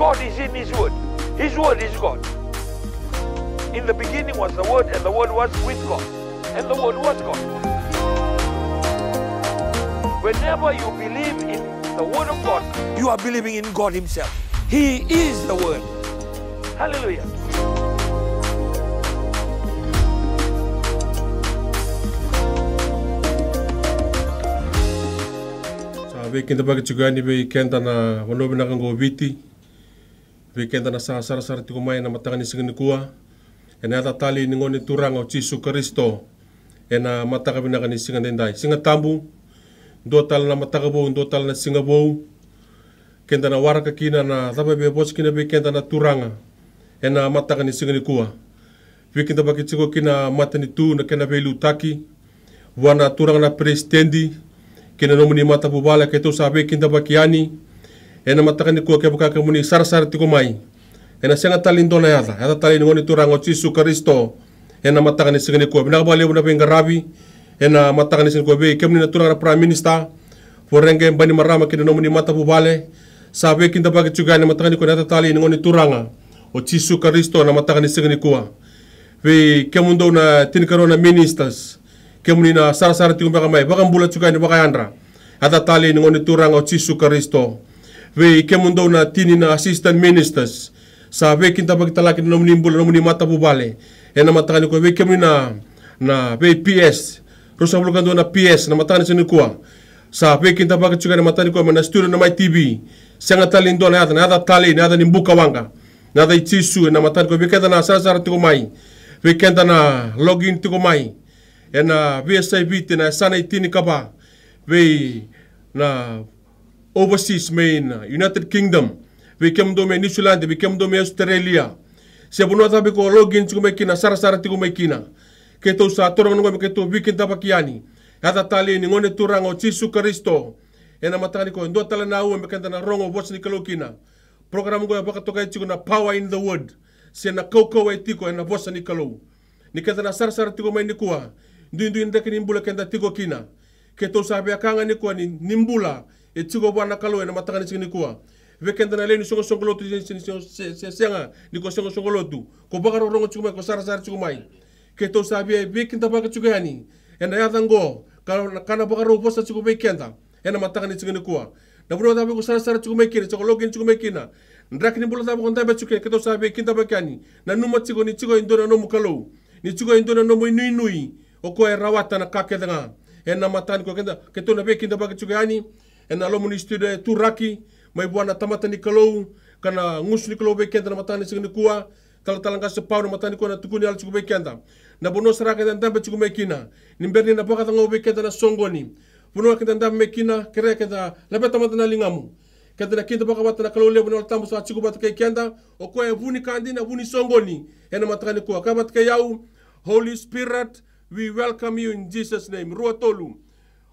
God is in His Word. His Word is God. In the beginning was the Word, and the Word was with God, and the Word was God. Whenever you believe in the Word of God, you are believing in God Himself. He is the Word. Hallelujah. Weekend bagi juga ni weekend na wanobi na kango viti weekend na sa sara tiko mai na matangani sigini kuwa ena tali ni ngoni turanga o Jesu Kristo ena mataka bina kani singa dendai singa tambu do tal na mataka bo do tal na singa bo kenda na waraka kina na taba be bos kina weekend na turanga ena mataka ni sigini kuwa weekend bagi chigo kina matani tu na kena velu taki wana turanga na prestendi kena nomuni mata bubala ke to sabe kinda bakiani ena matakani ko ke baka muni sar tiko mai ena senga talindona yata tali ngoni turango Jesu Kristo ena matakani sigani ko bina bale buna benga rabi ena matakani sin ko be kemni na turanga prime minister forenge bani marama kena nomuni mata bubale sabe kinda baki chugani matakani ko tali ngoni turanga o Jesu Kristo na matakani sigani ko be kemundo na tinkarona ministers kemuni na sar tiko baka mai baka mbula chugani baka yandra tali ngoni turanga o Jesu Kristo ve kemundo na tini na assistant ministers sabe kinta bagi talaki na nomuni mata bubale ena matakani ko ve kemuni na ve PS rosa bulukando na PS na matakani sini kuwa sabe kinta bagi chugani matani ko na studio na mai TV sanga tali ndo na tali na ni mbuka wanga na Jesu na matani ko ve kenda na sar tiko mai ve kenda na login tiko mai ena VSIB tina sana itini kaba ve na overseas main United Kingdom ve kemdo me New Zealand ve kemdo me Australia se buno tabe ko login tiko mekina sara tiko mekina ke to sa torang ngo ke to bikin tabakiani hata tali ni ngone turang o Jesu Kristo ena matani ko ndo tala na u mekanta na rongo bos ni kalokina program go baka to kai tiko na power in the word se na koko e tiko ena bos ni kalo ni kanta na sara tiko mai ni kuwa ndu ndekini mbula kenda tiko kina ke to sabe akanga ni kuwa ni nimbula e tiko bwana kalo ena matakani sini kuwa vekenda na leni songo lotu senga ni ko songo lotu ko bakaro rongo tiko mai ko sara tiko mai ke to sabe vekenda baka tiko yani ena ya tango kana bakaro bosa tiko vekenda ena matakani sini kuwa na bro tabe ko sara tiko mai kina tiko login tiko mai kina ndrak ni mbula tabe ko tabe tiko ke to sabe kinta bakani na numa tiko ni tiko indona no mukalo ni tiko indona no nui o ko e rawata na kakedanga ena matani ko kenda ke to na vekinda baka tiko yani ena lo muni studio turaki mai buana tamata ni kalou kana ngus ni kalou bekenda na matani signi kuwa talanga se pau na matani ko na tukuni al chuku bekenda na bono saraka dan dambe chuku mekina nimberni na baka tango bekenda na songoni bono ka dan dambe mekina kere keda labeta matana lingamu keda na kinda baka matana kalou le bono tambo sa chuku batke kenda o ko e vuni kandi na vuni songoni ena matani kuwa ka batke yau Holy Spirit we welcome you in Jesus name ruatolu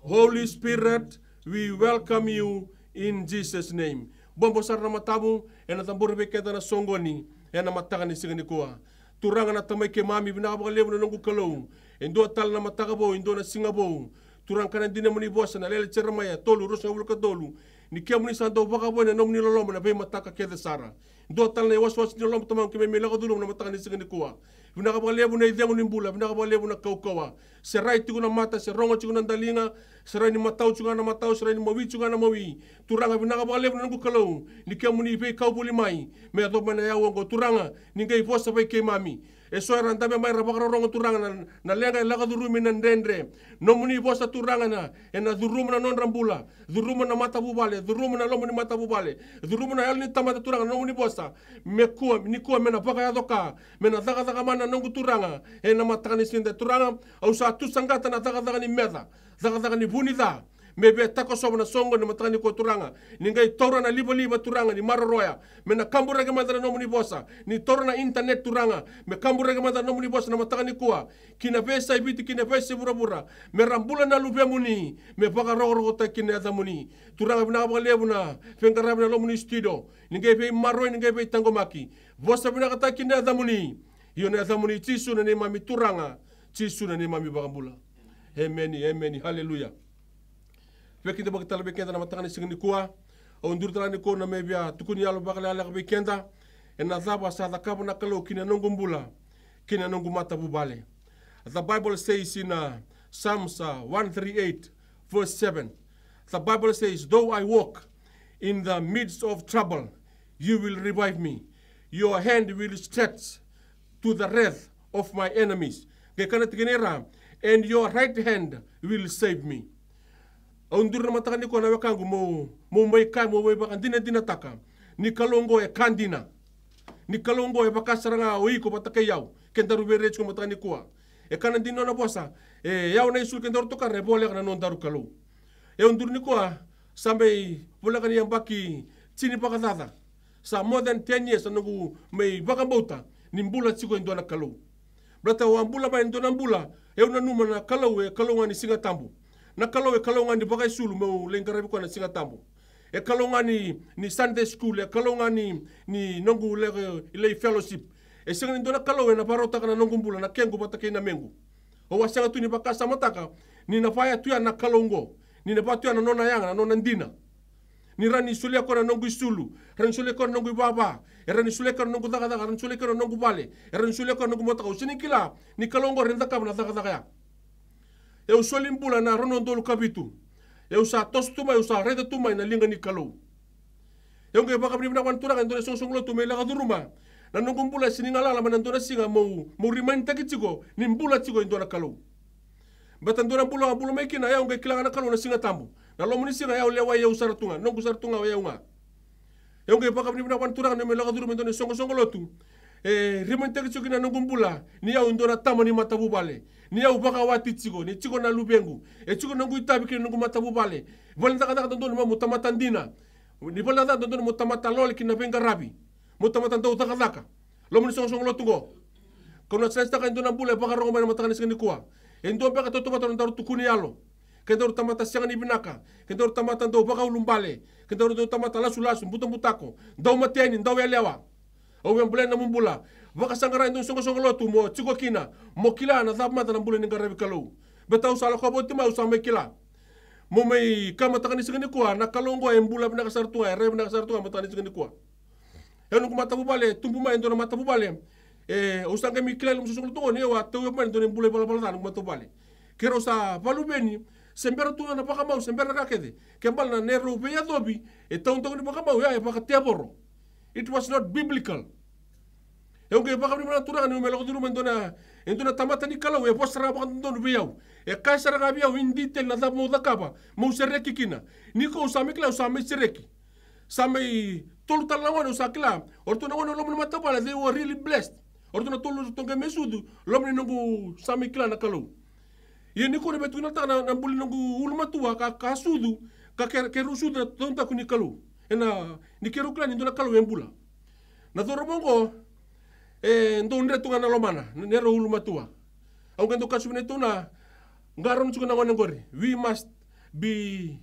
Holy Spirit we welcome you in Jesus name. Bombo sarna matabu ena tambur beketa na songoni ena matakani sigani kuwa. Turanga na tamay ke mami binaka lebu na nungu kalou. Endo tal na matakabo endo na singabo. Turang kana dina muni bosa na lele cermaya tolu rusna bulka tolu. Ni kia muni santo baka bo na nomni lolom na be mataka kede sara. Endo tal na was ni lolom tamang ke me lako dulu na matakani sigani kuwa. Binaka lebu na idemu nimbula binaka lebu na kaukawa. Serai tiku na mata serongo tiku na dalinga serai ni matau tiku na matau serai ni mawi tiku na mawi turanga binaka lebu na ngu kalau ni kia muni be kau buli mai me ato mana ya wongo turanga ni ngai posa be ke mami e soara ndabe mai rabaka rongo turanga na lenga laka durumi na ndendre no muni posa turanga na ena durumu na non rambula durumu na mata bubale durumu na lomu ni mata bubale durumu na yalni tamata turanga no muni posa me kuwa ni kuwa mena baka ya doka mena daga mana nongu turanga ena matakani sinde turanga au sa tu sangata na daga ni meda daga ni bunida mebe tako sobna songo ni matakani ko turanga ni ngai tora na liba turanga ni maroroya mena kambura ke madara no muni bosa ni tora na internet turanga me kambura ke madara no muni bosa na matakani kuwa kina pesa ibiti kina pesa bura me rambula na lupe muni me baka rogo ta kina ata muni turanga bina ka lebuna fengara bina lo muni studio ni ngai pe maroi ni ngai pe tangomaki bosa bina ka ta kina ata muni yo na ata muni Jesu na ni mami turanga Jesu na ni mami bakambula amen hallelujah. Peki te bakitala bekenda na matakani signi kuwa o ndurtala ko na mebia tukuni alo bakala ala weekenda e na thaba sa da kaba na kalau kina nongu mbula kina nongu mata bubale. The Bible says in Psalms 138 verse 7, the Bible says, though I walk in the midst of trouble, you will revive me. Your hand will stretch to the wrath of my enemies. And your right hand will save me. Undur na mataka ko na wakangu mo mai kai mo wai bakan dina taka. Ni kalongo e kandina. Ni kalongo e bakasaranga o iko pataka yau. Kentaru berech ko mataka ko. E kana dino na bosa. E yau na isul kentaru toka rebole kana non daru kalau. E undur ni ko sampai pula kan yang baki chini pakatata. Sa more than 10 years anagu may bakambauta nimbula chiko indona kalau. Brata wa mbula ba indona mbula e una numa na kalau e kalau ngani singa tambu. Na kalau e kalau ngani bakai sulu mo lengkarabi ko na singa tambu. E kalau ngani ni Sunday school e kalau ngani ni nongu le fellowship. E singa indona kalau e na parota kana nongu mbula na kengu batake na mengu. O wasanga tu ni bakasa mataka ni na faya tu ya na kalau ngo. Ni na patu ya na nona yanga na nona ndina. Ni rani sulia kona nongu sulu, rani sulia kona nongu baba, rani sulia kona nongu daga daga, rani sulia kona nongu bale, rani sulia kona nongu motaka. Usini kila ni kalongo renda kabna daga daga ya. Eu soli mbula na rono ndolu kabitu. Eu sa tos tuma, eu sa reda tuma ina linga ni kalau. Eu nge baka brimna kwantura kan dole song lo tume laga duruma. Na nongu mbula sini ngala ma ndona singa mo remind takitigo ni mbula tigo indona kalau. Batandona mbula mbula mekina ya nge kila na kalau na singa tambu. Na lo munisi nga yau lewa yau saratunga, nongu saratunga yau nga. Yau nge baka brimna kwantura kan laga duruma ndona songo lotu. Rimanteki chukina nongu mbula ni yau ndona tama ni matabu bale. Ni yau baka wati chigo, ni chigo na lubengu. E chigo nongu itabi kini nongu matabu bale. Valenta kada ndona mo mutamata ndina. Ni valenta ndona mutamata lole kina benga rabi. Mutamata ndo takadaka. Lo munisi songo lotu go. Kono sesta kan ndona mbula baka rongo mata kan sikani kwa. Endo baka toto bata ndaru tukuni yalo. Kendor tamata siang ni binaka, kendor tamata ndo baka ulumbale, kendor ndo tamata lasu butako, ndo matiani ndo yalewa. O mbulena mumbula, baka sangara ndo songo lotu mo chiko kina, mo kila na thap mata na mbule ngarabi kalau. Betau sala ko botima usame kila. Mo mai kama takani sigani kwa na kalongo e mbula bina kasartua, re bina kasartua matani sigani kwa. Eno kumata bubale, tumbu mai ndo na mata bubale. Usanga mi kila lumusongo to ne wa to yo mai ndo mbule bala bala na kumata bubale. Kero sa valubeni sembera tu na baka mau sembera rakede kembal na nero be ya dobi e tong ni baka mau ya baka teboro. It was not biblical. Eu ke baka ni tura ni melo duru mendona endona tamata ni kalau e posra baka ndon be yau e kaisara ga biau in detail na da mo da kaba mo sereki kina ni ko usame kila usame sereki same tolu talawana usakila orto na wono lomo mata pala they were really blessed orto na tolu tonga mesudu lomo nungu same kila na kalau. Ia ni ko betu na tana na buli nongu ulma tua ka sudu ka keru sudu tonta kuni kalu ena ni keru klan indona kalu embula na doro bongo ndo ndre tunga na lomana nero ulma tua au ngendo kasu ne tuna ngaron tsuna ngone ngori we must be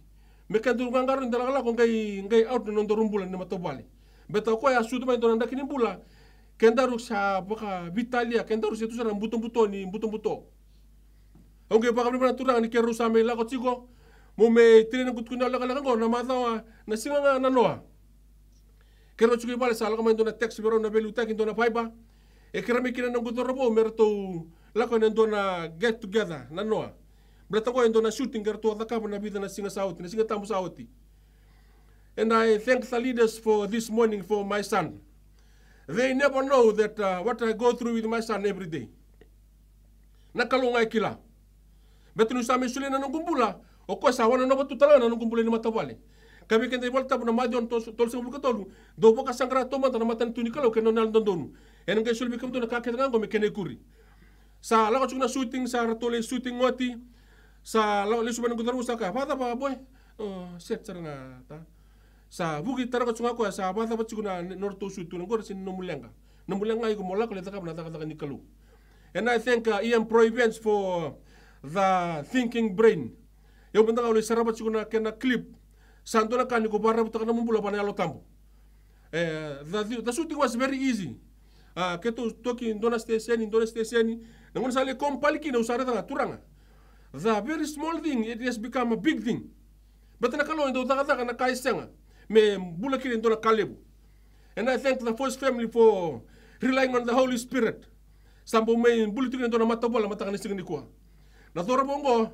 mekandu ngaron ndala kala ko ngai out no ndo rumbula ne matobale beta ko ya sudu mai ndona ndakini bula kendaru sa baka vitalia kendaru setu sara mbuto ni mbuto. Onge baka ni turang ni keru same la ko chigo mo me tire gut kuna la kala ngor na mata na singa na noa keru chigo bale sala ko na text bero na belu takin dona paiba e kerami kina no gut robo merto la ko na get together na noa blata ko na shooting gerto da kapa na bida na singa sauti na singa tambu sauti. And I thank the leaders for this morning for my son. They never know that what I go through with my son every day. Nakalunga kila. Betu same sule na ngumbula o ko sa wana no batu tala na ngumbula ni matawale kabi kende volta na madion tol se bulka tolu do boka sangra to mata na matan tunikalo ke no nal dondonu en ngai sulbi kam to na ka kedango me kene kuri sa la ko na shooting sa ratole shooting ngoti sa la le suban ngutaru sa ka fata pa boy set saranga ta sa bugi tara ko tsunga ko sa fata pa tsikuna norto shootu ngor sin no mulenga iko mola ko le taka na taka nikalu. And I thank Ian Providence for the thinking brain. Eu benda oleh sarabat cikuna kena clip. Santona kani ko barra buta kana mumbula pana yalo tambo. The shooting was very easy. Keto toki indona station. Nangon sale kompali kina usara tanga turanga. The very small thing it has become a big thing. But nakalo indo taka na kaisenga. me bula kini dona kalebu. And I thank the first family for relying on the Holy Spirit. Sampo me bula kini dona matabola matakani singani kuah. Na tora bongo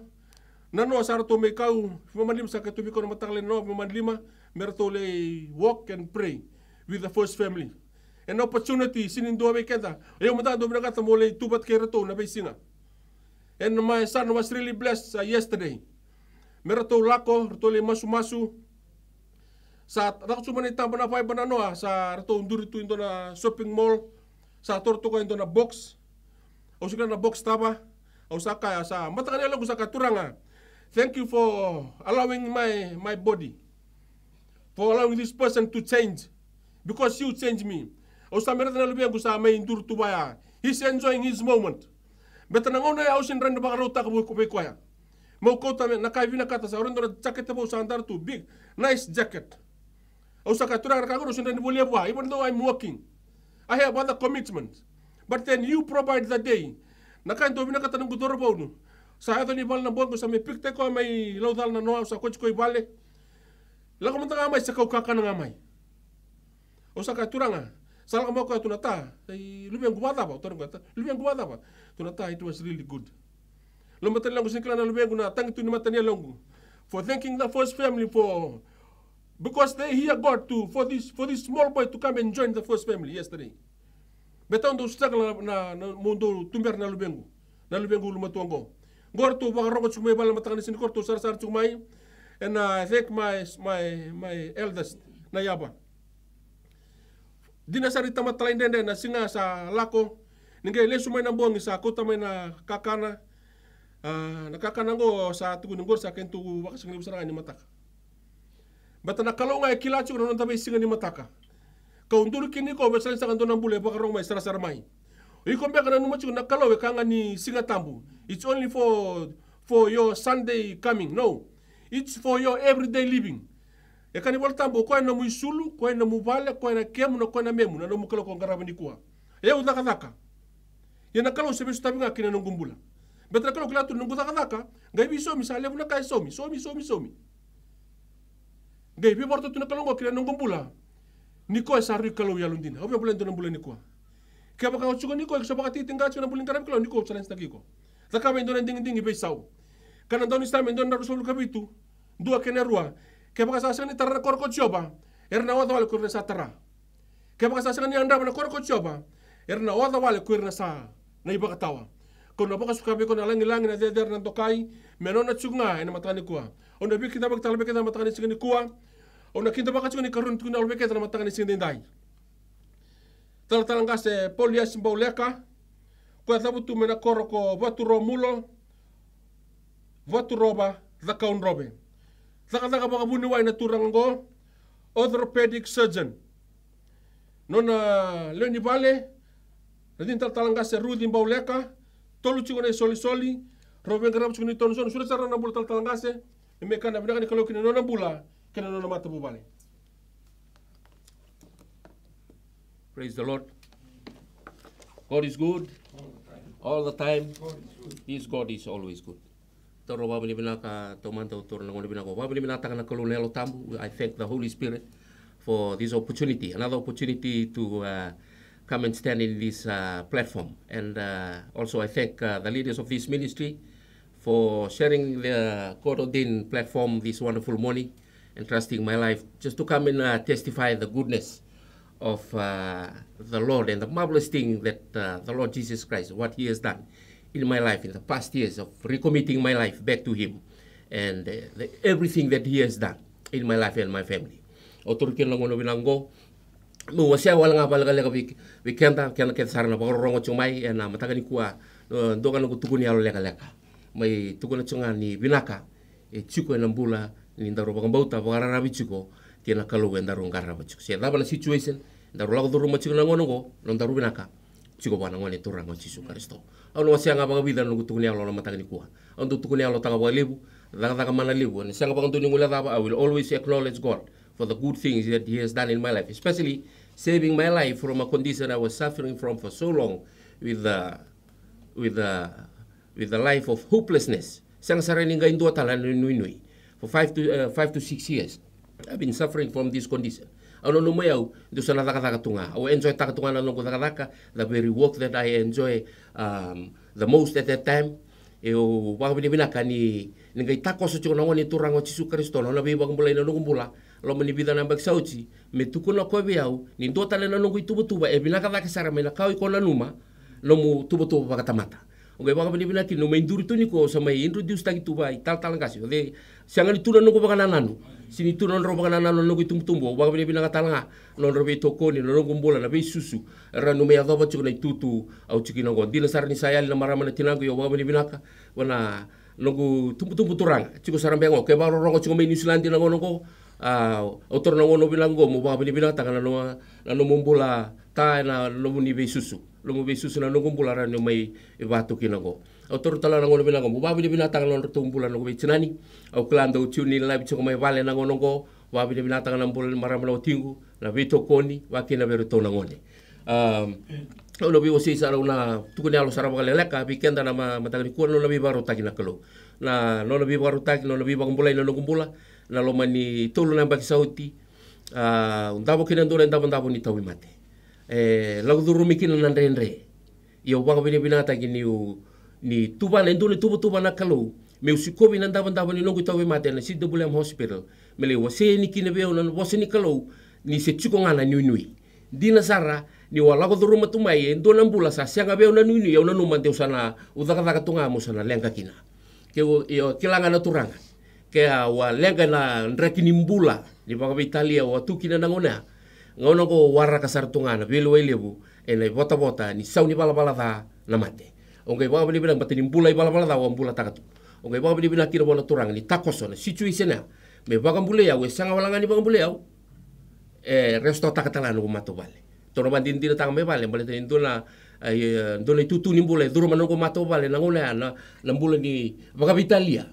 na no sara to me kau mamanlima sa katubi ko na matakale no mamanlima merto le walk and pray with the first family. An opportunity sinin do me keda. Ayo mata do na kata mo le tubat kay rato na singa. And my son was really blessed yesterday. Merato lako, rato le masu-masu. Sa rato sumani tamba na fay bananoa sa rato undurito indo na shopping mall. Sa torto ko indo na box. O sila na box taba. O sa kaya sa mata kanila ko sa katuranga. Thank you for allowing my body. For allowing this person to change. Because you changed me. O sa merata na lubiyan ko sa may indur tubaya. He's enjoying his moment. Beta nangona ya usin randa baka rota kabu ko kuya. Mau ko tame nakaivi nakata sa randa jacket mo sa andar tu big nice jacket. O sa katura ka ko usin randa boleh buah. Even though I'm working, I have other commitments. But then you provide the day. Nakain to binakata ng gudoro po no. Sa ato ni bal na buwan ko sa may pikte ko may laudal na noa sa coach ko ibale. Lako man nga may sa kaukaka nga may. O sa katura nga. Salah mo ko tunata, lubiang gumata ba? Torong kata, lubiang gumata ba? Tunata, it was really good. Lumatan lang ko sinkla na lubiang guna, tangi tu ni matanya lang for thanking the first family for because they hear God too for this small boy to come and join the first family yesterday. Betang do struggle na mundo tumber na lubiang lumatuang Gor tu baka rokot sumay bala matakan ni sinikor tu sar sumay, and I thank my eldest na yaba. Di na sarita matalain din na singa sa lako. Ningay le sumay ng buwang isa ko tamay na kakana. Nakakana ko sa tugunong sa akin tu bakas ng libusara ni mataka. Bata nakalaw nga kilacho na nang tabay singa ni mataka. Kaundulo kini ko besalin sa kanto ng bule baka rong may sarasarmay. Iko mbeka na numacho nakalaw ka nga ni singa tambu. It's only for your Sunday coming. No. It's for your everyday living. E kani wal tambo ko na muisulu, ko na mubale, ko na kemu na ko na memu na no mukalo ko ngaraban ni kuha. E u daka. Ye nakalo se besu tabi nga kina nung gumbula. Betra kalo kilatu nung daka. Gai biso mi sale na kai somi. Gai bi borto tu nakalo ko kina nung gumbula. Ni ko sa ri kalo ya lundina. Obe bulan tu bulan ni kuha. Kaya baka chuko ni ko sa baka titinga na bulin karam kalo ni ko sa lens ko. Zaka ba indon ding be saw. Kana daw ni sta men don na rusul kabitu. Dua kena rua. Kaya baka sasangan ni tara na korko choba, erna wada wale kuir na sa tara. Kaya baka sasangan ni anda na korko choba, erna wada wale kuir na sa na iba katawa. Kung baka sukabi ko na langi-langi na deder ng tokay, meron na tsuga na matani kuha. O nabi kita magtalbe kita matani singa ni kuha, o nakinta baka tsuga ni karun tukuna albe kita na matani singa dinday. Talang kasi polias mbauleka, kuha tabutu mena korko vaturo mulo, vaturoba, zakaun robe. Saka baka buniway na turang go, orthopedic surgeon. Nona Leoni Vale, nadin talang kasi Rudy Mbauleka, tolu chiko na soli, Robin Garab chiko ni Tonson, sudah cara na bula talang kasi, meka na binaka ni kalau kina nona bula, kina nona mata bubale. Praise the Lord. God is good all the time. His God is always good. Toro babali binaka tomanto toro na ngoni binako babali binata kana kolonelo tambu. I thank the Holy Spirit for this opportunity, another opportunity to come and stand in this platform. And also I thank the leaders of this ministry for sharing the God-ordained platform this wonderful morning and trusting my life just to come and testify the goodness of the Lord and the marvelous thing that the Lord Jesus Christ, what He has done in my life in the past years of recommitting my life back to Him and everything that He has done in my life and my family. Oturkin lang uno binanggo, muwasya wala nga pala kalika wikenda kaya sarana pagkarorongo chumay na matagani kuwa doon ko tukuni alo leka may tukuna chunga ni binaka chiko ng bula ni ndaro pagambauta pagararabi chiko tiana kaluwe ndaro ngaraba chiko siya daba na situation ndaro lago duro machiko ng ngono ko ndaro binaka chiko pa nangoni turango Jesu Kristo. Ano siya nga mga vida nung tukuni alo na matagani kuwa. Ang tukuni alo tanga walibu, daga manalibu. Siya nga pagandun yung I will always acknowledge God for the good things that He has done in my life, especially saving my life from a condition I was suffering from for so long with the life of hopelessness. Siya nga saraning gaindua talan nui for 5 to 6 years. I've been suffering from this condition. Ano no may au, do sa nataka-tunga. I enjoy taka-tunga na nung taka-taka, the very work that I enjoy the most at that time. Eu waka binibinaka ni ngay tako sa chiko nangoni turang o Jesu Kristo na nabi wak mulay na nung bula lo manibida na bagsauchi me tukuna ko biau ni dota na nung tubutuba e binaka ka sara me na kawi ko na numa lo mu tubutuba pakatamata. Okay, waka binibinaki no may induri tuni ko sa may introduce tagi tuba tal kasi. De sianga ni tunan ko baka nananu. Sini tunan ro baka nananu no tumtumbo waka binibinaka talanga no robe tokoni no nung bula na be susu ra no me adoba chiko na tutu au chiki no dina sar ni sayal na marama na tinago yo waka binibinaka wana nogu tumpu turang chiko sarambengo ke baro rongo chiko me New Zealand na ngono ko autor na ngono bilango mo ba binibina tanga na no mumbula ta na no muni be susu lo mo be susu na no kumbula ra no mai batu kinago autor tala na ngono bilango mo ba binibina tanga no tumbula no be chinani au klando chuni la chiko mai vale na ngono ko ba binibina tanga na mbul marama no tingu na vito koni wa kina beru to na ngone no bi osi sara una tukuni alo sara bakal leka bikenda na matagani ko no labi baru tagi na kalo na no labi baru tagi no labi bakumbula no kumbula na lo mani tolu na baki sauti undabo kina ndore ndabo ni tawi mate lagu duru mikina na ndendre yo baka bina tagi ni tuba na ndone tuba na kalo me usikobi na ndabo ni nongu tawi mate na CWM hospital mele wase ni kina beo na wase ni kalo ni se chiko ngana nui dina sara ni wala ko duru matumai endo na mbula sa sianga beo na nuni ya na numa teu sana udaka tunga mo sana lenga kina ke yo kilanga na turanga ke wa lenga na ndrakini mbula ni baka Italia wa tukina na ngona ngono ko warra kasar tunga na belo elebu ene bota ni sauni bala na mate ongai baka bini bilang batini mbula bala wa mbula takatu ongai baka bini bilang kira bona turanga ni takoso na situation na me baka mbule ya we sanga walanga ni baka mbule ya resto takatala no mato vale tono bandin dina tang me vale bale tin dona dona tutu ni mbule duro manoko mato vale na ngona na mbule ni baka Italia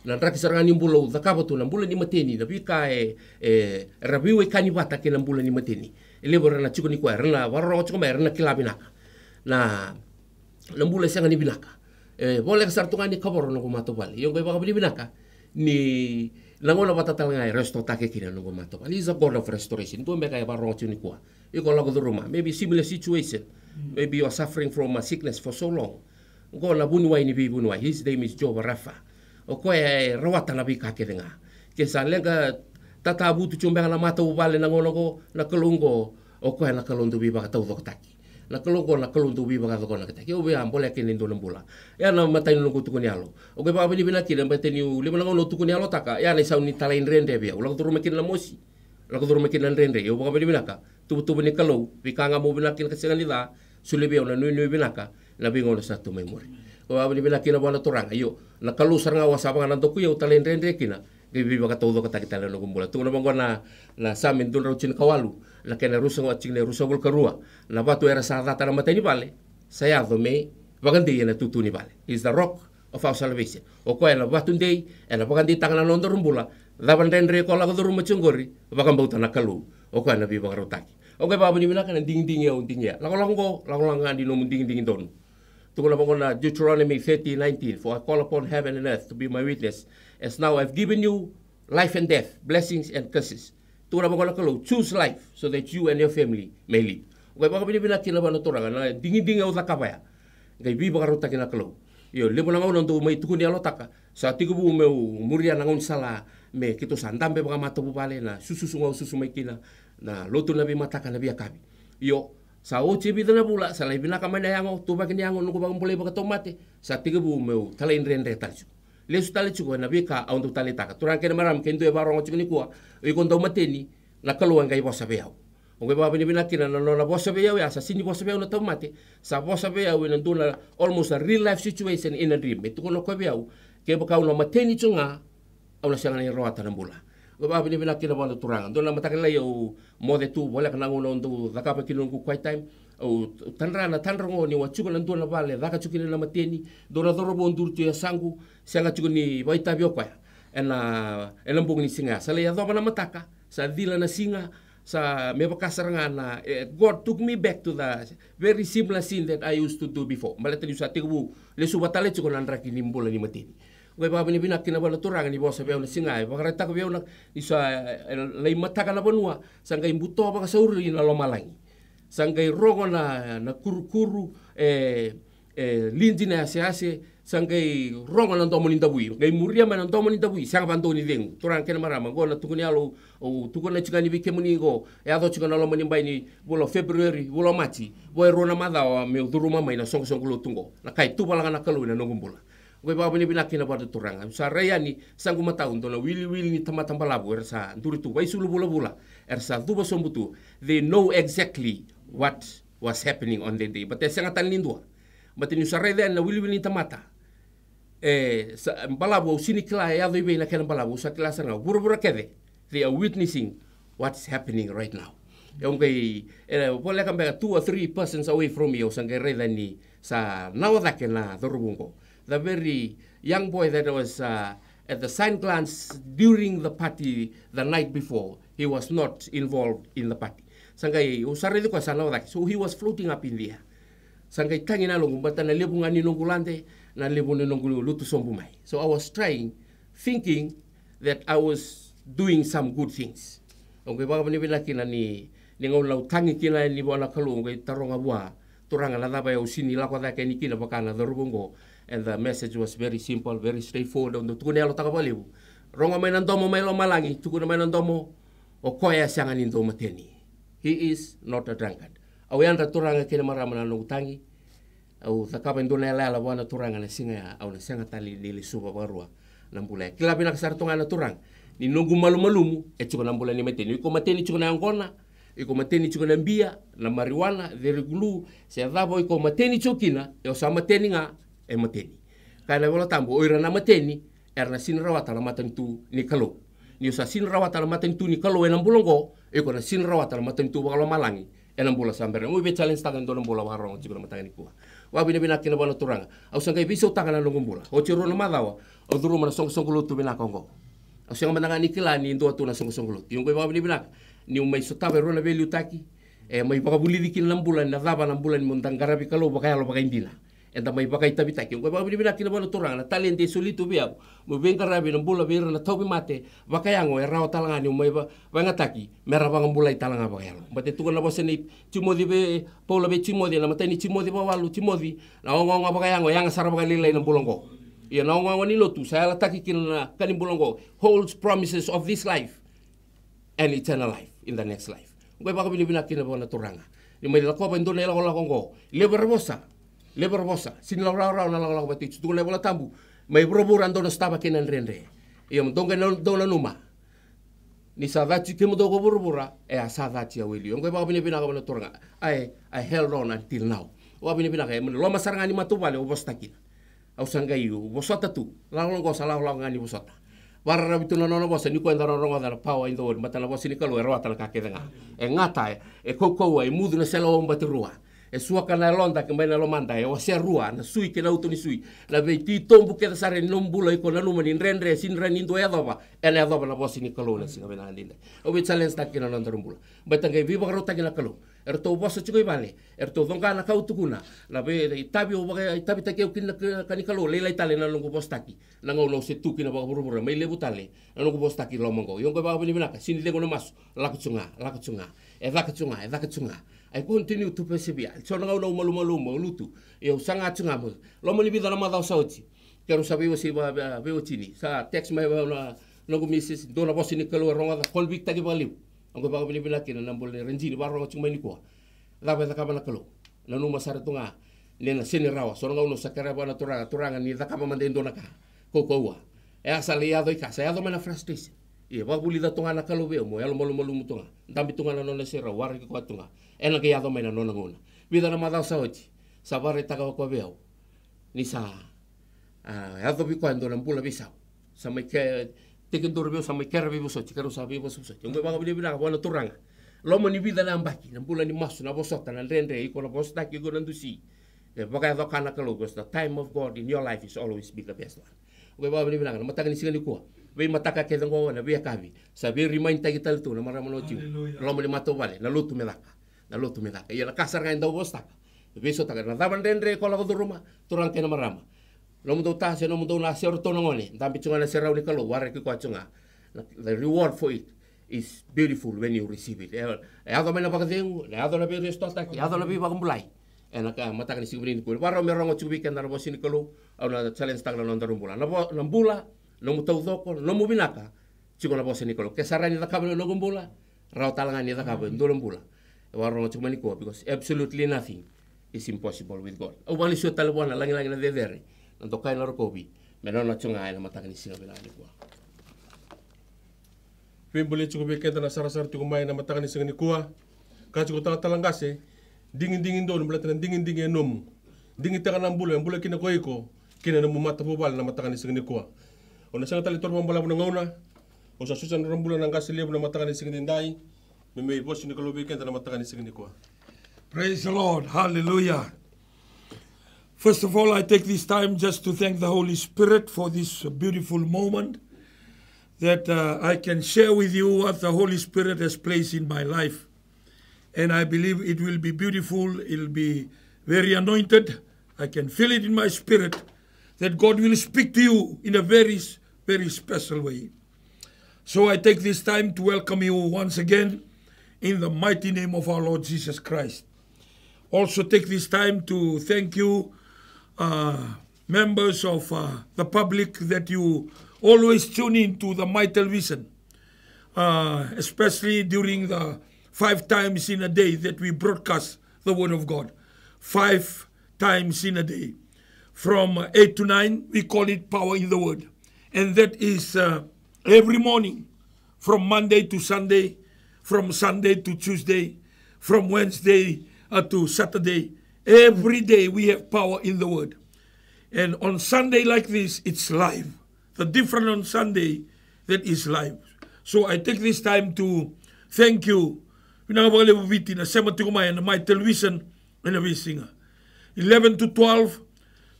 na raki saranga ni mbule zakabo tu na mbule ni mateni na bika rabiwe kanibata ke na mbule ni mateni elebora na chiko ni kwa rena warro chiko me rena kilabinaka na mbule sanga ni binaka bole ka sartunga ni kaboro no mato vale yo baka binaka ni langona batatalanga resto take kina no mato vale is a god of restoration to me ka warro chiko ni kwa you go to the room. Maybe similar situation. Maybe you are suffering from a sickness for so long. Go na bunuai ni bunuai. His name is Jehovah Rapha. O ko e rawata na bika kedenga. Ke sa lenga tata butu chumbe na mata ubale na ngono ko na kalungo o ko na kalundu bi baka tau taki. Na kalundu bi baka ko na taki. O be ambole ke nindo lembula. Ya na mata ni lungu tukuni alo. O ke ba bini binaki na mata ni lima na ngono tukuni alo taka. Ya na sauni talain rende bia. Ulang turu mekin na mosi. Ulang turu mekin na rende. Yo baka bini binaka. Tubu ni kalau bikanga mo binakin kasi kanila sulibyo na nui binaka na bingo na sa tumemori o abni binakin na bana turang ayo na kalusar nga wasapa nga nandoku yo talen rendre kina gibi baka todo katakita na gumbula tu na bango na samin dun raw chin kawalu na kena rusang watching na rusagol karua na batu era sa data na matay ni bale saya do me bagandi na tutu ni bale is the rock of our salvation o ko na batu ndey na bagandi tangan na ndor mbula daban rendre ko la ko duru machungori bakam bauta na kalu o ko na bi bagarotaki. Okay, baba ni bila kan ding ya unting ya. Lang di no ding don. Tunggu lang na Deuteronomy 30:19. For I call upon heaven and earth to be my witness. As now I've given you life and death, blessings and curses. Tunggu lang na kalau choose life so that you and your family may live. Okay, baba ni bila kila ba na turang na ding ya utak apa ya. Kay bi bagarotaki na kalau. Yo limo lang ono may tukuni alo taka. Sa tigubu meu muria nangon sala me kito sandambe baka mata bubale na susu may kina. Na lotu nabi mataka nabi akabi yo sa oche bida na bula sa laibina kamana yango tuba kini yango nuko bang boleh baka tomate sa tiga bu meu talain rendre talju lesu talju ko nabi ka aundu talitaka turang kena maram kendo e barong chukni kuwa e kondo mateni na kaluang kai bosa beau onge baba ni binakina na na bosa beau ya sa sini bosa beau na tomate sa bosa beau na dona almost a real life situation in a dream itu kono ko beau ke baka una mateni chunga au na sianga ni roata na bula baba ni bila kina bana turanga dona matakala yo mode tu bola kana ngono ndu zakapa kilungu quite time o tanra ngo ni wachuko na dona vale zaka chukile na mateni dona doro bondur tu ya sangu sanga chukuni baita bio kwa ena mbong ni singa sale ya doba na mataka sa dila na singa sa me bakasaranga na God took me back to the very similar scene that I used to do before malata ni sa tigu le subatale chuko na ndra kinimbola ni mateni Ngai baba ni bina kina bala turanga ni bosa beuna singai bakara tak beuna isa lei mataka na banua sangai buto baka sauri na lomalangi sangai rongo na kuru lindi na ase sangai rongo na ndomo ni tabui ngai muria na ndomo ni tabui sanga banto ni vengu turanga kena marama go na tukuni alo o tukuna chikani bike muni go e ado chikana lo mani bai ni bolo February bolo Machi bo rona mada o me duruma mai na songo lo tungo na kai tu bala na kalu na nongumbula ngai baba ni bina kina pada turanga sa rayani sangu mata undo na wili ni tamata balabu ersa nduri tu bai sulu bula ersa duba sombutu they know exactly what was happening on that day but sangatan lindua but ni sa rayani na wili ni tamata balabu sini kila ya do ibe na kena balabu sa kila sanga bura kede they are witnessing what's happening right now ngai boleh kan 2 or 3 persons away from you sangai rayani sa nawadake na dorubungo the very young boy that was at the sign glance during the party the night before, he was not involved in the party. Sangai usare ko sana wadak. So he was floating up in the air. Sangai tangina longu bata na lebu ngani nongulante na lebu nongulu lutu sombu mai. So I was thinking that I was doing some good things. Onge baka ni bilaki na ni ngau lau tangi kina ni bona kalu onge taronga bua turanga la daba ya usini la kwa dake ni kina baka na dorubungo. And the message was very simple, very straightforward. Untuk tukune alo takabalibu. Ronga mai nandomo mai lo malangi. Tukune mai nandomo o koya siangan indo mateni. He is not a drunkard. Au yanda turanga kena marama na utangi. Au takaba indo na la wana turanga na singa au na singa tali nili suba barua nambula. Kila bina kasar tunga na turang. Ni nungu malumu chuko nambula ni mateni. Iko mateni chuko na angona. Iko mateni chuko na mbia na marijuana, very glue. Se dabo iko mateni chukina, yo sa mateni nga mateni. Kaya wala tambo oira na mateni erna sinrawata na matentu ni kalo. Ni usa sinrawata na matentu ni kalo enam bulongo iko na sinrawata na matentu bakalo malangi enam bula sambere. Mo be challenge tagan do bola warong jiko na matangani kuwa. Wa bina kina bala turanga. Au sangai biso tagan na longombula. O chiro na madawa. O duru mana song-songlutu bina kongo. Au sanga manangani kila ni ndo tu na song-songlutu. Yung wa bina ni umay sotabe ro na value taki may pakabuli dikin ng bulan na daba ng bulan mo garabi kalo bakaya lo bakay indina. Enta may bakay tabi taki. Kung pa bina kinabalo turang na talente solito biya mo garabi ng bulan bira na tobi mate bakaya ngo eraw talanga ni may bangataki merabang ang bulay talanga bakaya lo. Bate tukan na bosa ni Timothy be Paula be Timothy na matay ni Timothy bawalu Timothy na ngo bakaya ngo yang sarap kalilay ng bulan ko. Iya na ngo ni lotu saya lataki kin na kanin bulan ko holds promises of this life and eternal life in the next life. Kung baka binibina kinabala turanga. Yung may lako pa ito na ilako ko. Lebar bosa. Sinilawraw na lang ba tito. Tukul na wala tambu. May buruburan doon na staba kinan rende. Yung doon na numa. Ni sadachi kimo doon ko burubura. Sadachi awili. Yung baka binibina kabala turanga. I held on until now. Wa binibina kaya. Loma saranga ni matubali. Ubos takin. Au sanggayu. Ubosota tu. Lang ko sa lang nga ni ubosota. Para rabitu na nono bosa ni ko ndaro rongo da pawa indo matala bosa ni kalo erwa tala kakeda ngata koko mudu na selo mbatirua suaka na londa ke na lomanda wase rua na sui ke na utoni sui la beiti tombu ke sare nombula ko na numa ni rendre sinra ni ndo yadoba ela yadoba na bosa ni kalo na singa bena andina o be challenge ta kina na ndorumbula batanga viva rota kina kalo erto bosa chiko ibale erto donga na kautukuna la be tabi o baga tabi ta ke kina kanikalo lela itale na longo bostaki na ngono se tu kina ba burubura mai lebutale na longo bostaki lomongo yongo ba bini binaka sini lengo na mas lakutsunga I continue to persevere so na ngono malu lutu yo sanga tsunga mo lo mo libida na madao sauti kero sabi wo si ba be otini sa text mai na longo misis do na bosi ni kalo ronga convict ta ke baliu ang ba bini binaki na nambol ni renjini ba ronga tsumai ni ko la ba ka bana kalo na numa saratunga nena sini rawa so ngono sakara ba na turanga ni da ka mandendo na ka kokowa asali ya do ka sa ya do mana frustration iya ba buli da tunga na kalo be mo elo molu mutunga ndambi tunga na nona sera war ki ko tunga ena ke ya do mena nona ngona vida na madao sauti sabare ta ko be ni sa ya do bi ko ando na bula bisa sa mai ke teken dorbe sa mai kera bibo so tikaro sa bibo so yung ba bili bila ko na turanga lo mo ni vida na ambaki na bula ni masu na bosota na rende iko na bosta ki go nandusi baka do kana kalo go the time of God in your life is always be the best one we ba bili bila na mataka ni singa ni ko we mataka ke ngo na be kabi sa be remind ta kita tu na mara mo chi lo mo ni mato vale na lutu medaka ya na kasar ga ndo bosta be so ta na daban rende ko la go ruma turang ke na marama No mo ta se no mo na se orto ngone. Tampi chunga na se rauni kalo ware ki kwa chunga. The reward for it is beautiful when you receive it. E ado mena pakadeng, e ado na be restota ki, ado na be bagumulai. E naka mata ni sigubrin ko. Waro me rongo chubi ken na bo sin kalo, au na challenge tag na ndorumbula. Na bo nambula, no mo tawdoko, no mo binaka. Chiko na bo sin kalo. Ke sarani na kabelo no gumbula, rao talanga ni na kabelo ndorumbula. E waro chuma ni ko because absolutely nothing is impossible with God. Au bali sio talabona langi na dedere. Nantokai na rokobi. Menon na chunga na mata ni sigubrin ko. Pimbuli cukup beken tanah sarasar cukup main nama tangan iseng ni kuah, kacu kau tangan talangkase, dingin do, belatan dingin nom, dingin tangan ambula kina koiko, kina nemu mata bobal nama tangan iseng ni kuah. Ona sangat tali torban bala buna ngona, osa susan rambula nangkase liab nama tangan iseng ni dai, memei bos ni kalau beken tanah nama tangan iseng ni kuah. Praise the Lord. Hallelujah. First of all, I take this time just to thank the Holy Spirit for this beautiful moment that I can share with you what the Holy Spirit has placed in my life. And I believe it will be beautiful. It will be very anointed. I can feel it in my spirit that God will speak to you in a very, very special way. So I take this time to welcome you once again in the mighty name of our Lord Jesus Christ. Also take this time to thank you, members of the public, that you always tune in to the My Television, especially during the 5 times in a day that we broadcast the Word of God. 5 times in a day. From 8 to 9, we call it Power in the Word. And that is every morning, from Monday to Sunday, from Sunday to Tuesday, from Wednesday to Saturday. Every day we have Power in the Word. And on Sunday like this, it's live. The different on Sunday, that is live. So I take this time to thank you. Na My Television and everything. 11 to 12,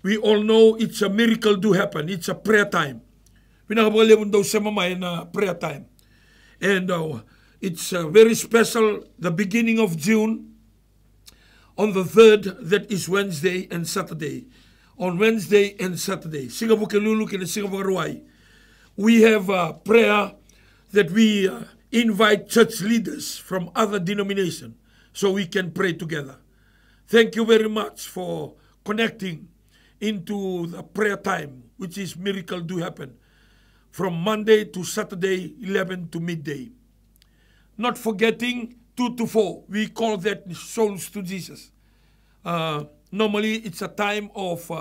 we all know it's a miracle do happen. It's a prayer time. Prayer time. And it's very special, the beginning of June, on the 3rd, that is Wednesday and Saturday. On Wednesday and Saturday, Singapore Keluluk and Singapore Ruai, we have a prayer that we invite church leaders from other denominations so we can pray together. Thank you very much for connecting into the prayer time, which is miracle do happen, from Monday to Saturday, 11 to midday. Not forgetting 2 to 4, we call that Souls to Jesus. Normally, it's a time of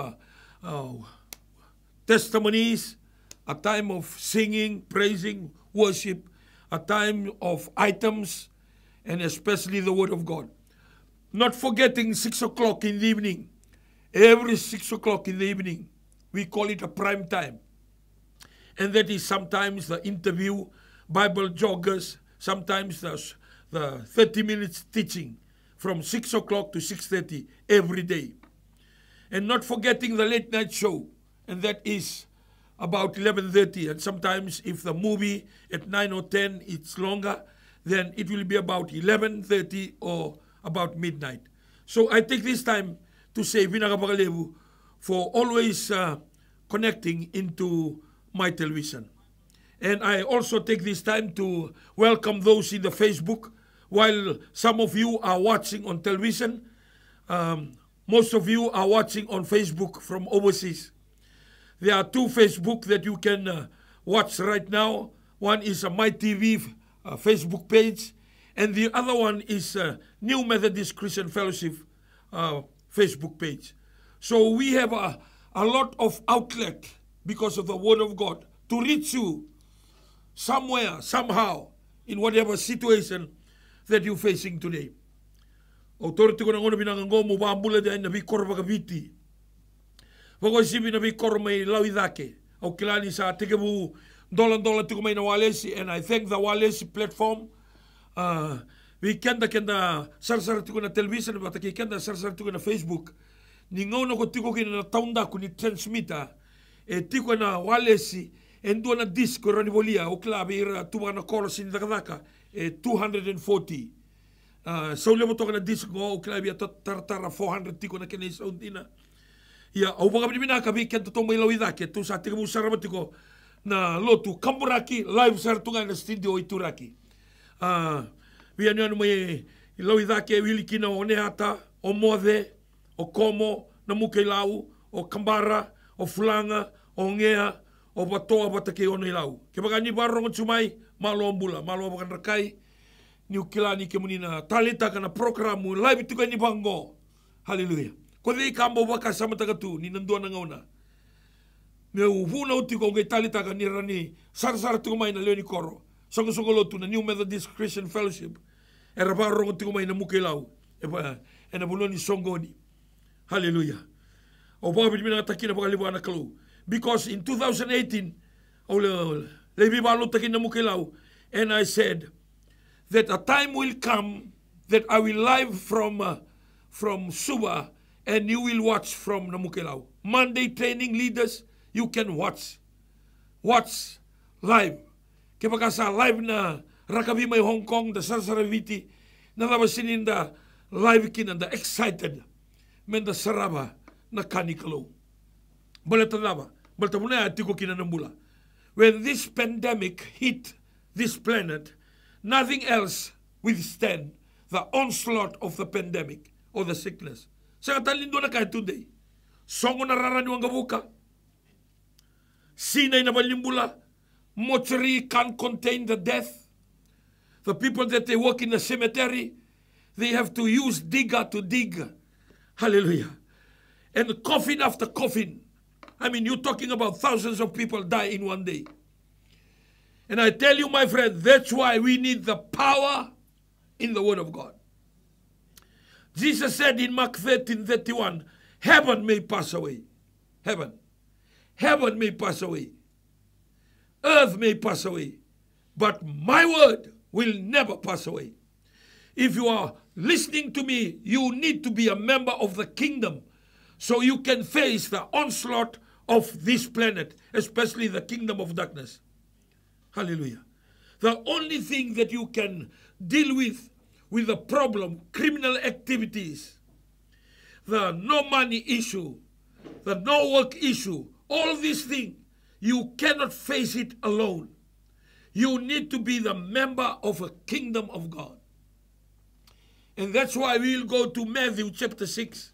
testimonies, a time of singing, praising, worship, a time of items, and especially the Word of God. Not forgetting 6 o'clock in the evening. Every 6 o'clock in the evening, we call it a prime time. And that is sometimes the interview, Bible joggers, sometimes the 30 minutes teaching, from 6 o'clock to 6:30 every day. And not forgetting the late night show, and that is about 11:30. And sometimes if the movie at 9 or 10 it's longer, then it will be about 11:30 or about midnight. So I take this time to say Vinagapakalevu for always connecting into My Television. And I also take this time to welcome those in the Facebook. While some of you are watching on television, most of you are watching on Facebook from overseas. There are 2 Facebook that you can watch right now. One is a My TV Facebook page, and the other one is New Methodist Christian Fellowship Facebook page. So we have a lot of outlet because of the Word of God to reach you somewhere, somehow, in whatever situation that you're facing today. Authority ko na ngono binangango mo bambula dai na bikor bagaviti. Bago sibi na bikor may lawidake. O kilani sa tigabu dolan tiko may na Walesi, and I thank the Walesi platform. We kenda sarsar tiko na television but kenda sarsar tiko na Facebook. Ningaw na ko tiko kina na taunda ko ni transmita. Tiko na Walesi and do na disco rani bolia o klabi tuwa na chorus in dakadaka 240. So lemo to na disco o klabi tartara 400 tiko na kena isaundina. Ia, au baka pinimina ka bikin to mai lawi dake, tu sa tika musara matiko na lotu kamburaki live sartunga na studio ituraki. Via anu mai lawi dake wili kina o Nehata, o Mothe, o Komo, na Mukeilau, o Kambara, o Fulanga, o Ngea, o Batoa Batake o Neilau. Ke baka ni barong tsumai, malo ambula, malo abakan rakai, ni ukilani ke munina talita kana programu live tuka ni bango. Haleluya. Ko dei kambo baka sama tagatu ni nandua na ngauna. Me uvuna uti ko ngai talita ka ni rani sar tuka mai na leoni koro. Songo lotu na New Methodist Christian Fellowship. Era barong tuka mai na Mukeilau. Ena buloni songoni. Hallelujah. O baka pinimina takina baka libu anak kalu. Because in 2018, lebi balo takin na Mukeilau, and I said that a time will come that I will live from Suba and you will watch from Namukelau. Monday training leaders, you can watch live. Kaya sa live na rakabi may Hong Kong, the Sarsaraviti, na labasinin da live kinanda excited, men da saraba na kanikalo. Balatadaba, baltamuna atiko kinanambula. When this pandemic hit this planet, nothing else withstand the onslaught of the pandemic or the sickness. Sa katalindo na kahit today, songo nararani wang gabuka, sinay na balimbula, mortuary can't contain the death. The people that they work in the cemetery, they have to use digger to dig. Hallelujah. And coffin after coffin. I mean, you're talking about thousands of people die in one day. And I tell you, my friend, that's why we need the power in the Word of God. Jesus said in Mark 13:31, heaven may pass away. Heaven may pass away. Earth may pass away. But my word will never pass away. If you are listening to me, you need to be a member of the kingdom so you can face the onslaught of this planet, especially the kingdom of darkness. Hallelujah. The only thing that you can deal with the problem, criminal activities, the no money issue, the no work issue, all these things, you cannot face it alone. You need to be the member of a kingdom of God. And that's why we'll go to Matthew chapter 6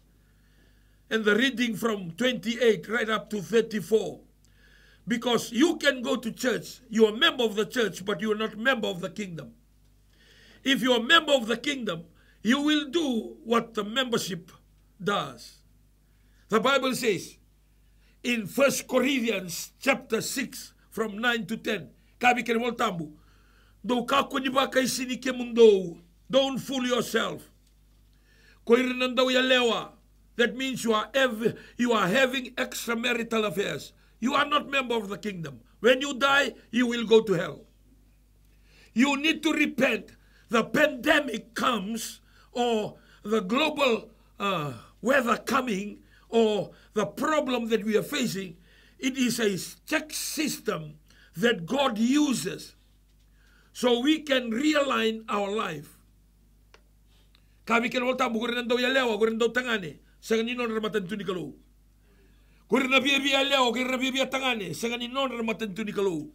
and the reading from 28 right up to 34. Because you can go to church, you're a member of the church, but you're not a member of the kingdom. If you're a member of the kingdom, you will do what the membership does. The Bible says in 1 Corinthians chapter 6 from 9 to 10, kabi ken wal tambu, do ka ko ni ba kay sinike mundo, don't fool yourself. Ko irinandaw ya lewa, that means you are having extramarital affairs. You are not member of the kingdom. When you die, you will go to hell. You need to repent. The pandemic comes, or the global weather coming, or the problem that we are facing, it is a check system that God uses so we can realign our life. Kami kan volta bukurin daw ya lewa, bukurin daw tangane, sa kanino ramatan tu ni kalu. Kurin na biya lewa, kurin na biya tangane, sa kanino ramatan tu ni kalu.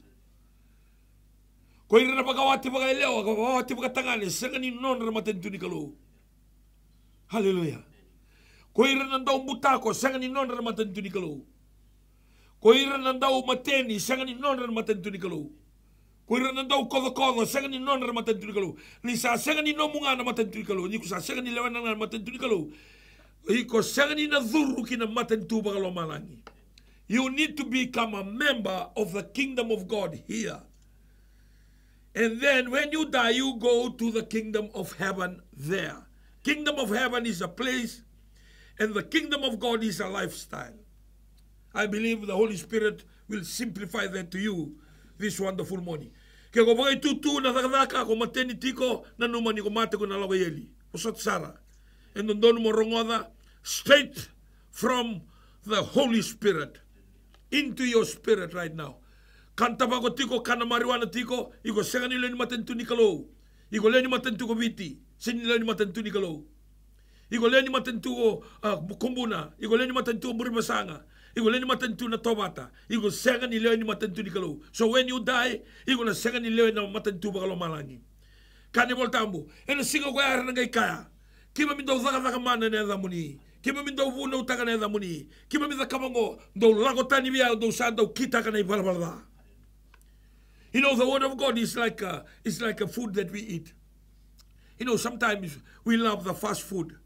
Kurin na pagawati bagay lewa, pagawati bagay tangane, sa kanino ramatan tu ni kalu. Hallelujah. Kurin na daw butako, sa kanino ramatan tu ni kalu. Kurin na daw mateni, sa kanino ramatan tu ni kalu. Kuira na daw kodo-kodo, sa ganin no na ramatan tu ni kalu. Ni sa ganin no mga na matan tu ni kalu. Ni ko sa ganin lewan na matan tu ni kalu. Iko sa ganin na dhuru kina matan tu bagalo malangi. You need to become a member of the kingdom of God here. And then when you die, you go to the kingdom of heaven there. Kingdom of heaven is a place, and the kingdom of God is a lifestyle. I believe the Holy Spirit will simplify that to you this wonderful morning. Kaya ko bagay tutu na takadaka ko mateni tiko na numani ko mate ko na lawayeli. Usat Sara. And doon mo rongoda straight from the Holy Spirit into your spirit right now. Kanta ba ko tiko kana mariwana tiko iko sega nila ni matentu ni kalo. Iko le ni matentu ko biti. Sin nila ni matentu ni kalo. Igo leni matentu o kumbuna. Igo leni matentu o burimasanga. Igo leni matentu na tobata. Igo senga ni leo ni matentu ni kalau. So when you die, igo na senga ni leo na matentu bakalo malangi. Kani voltambu. Ena singa ko ara ngai kaya. Kima mi do zaka mana ne da muni. Kima mi do vuno utaka ne da muni. Kima mi da kamango do lago tani via do sa do kita kana bala. You know, the word of God is like a food that we eat. You know, sometimes we love the fast food.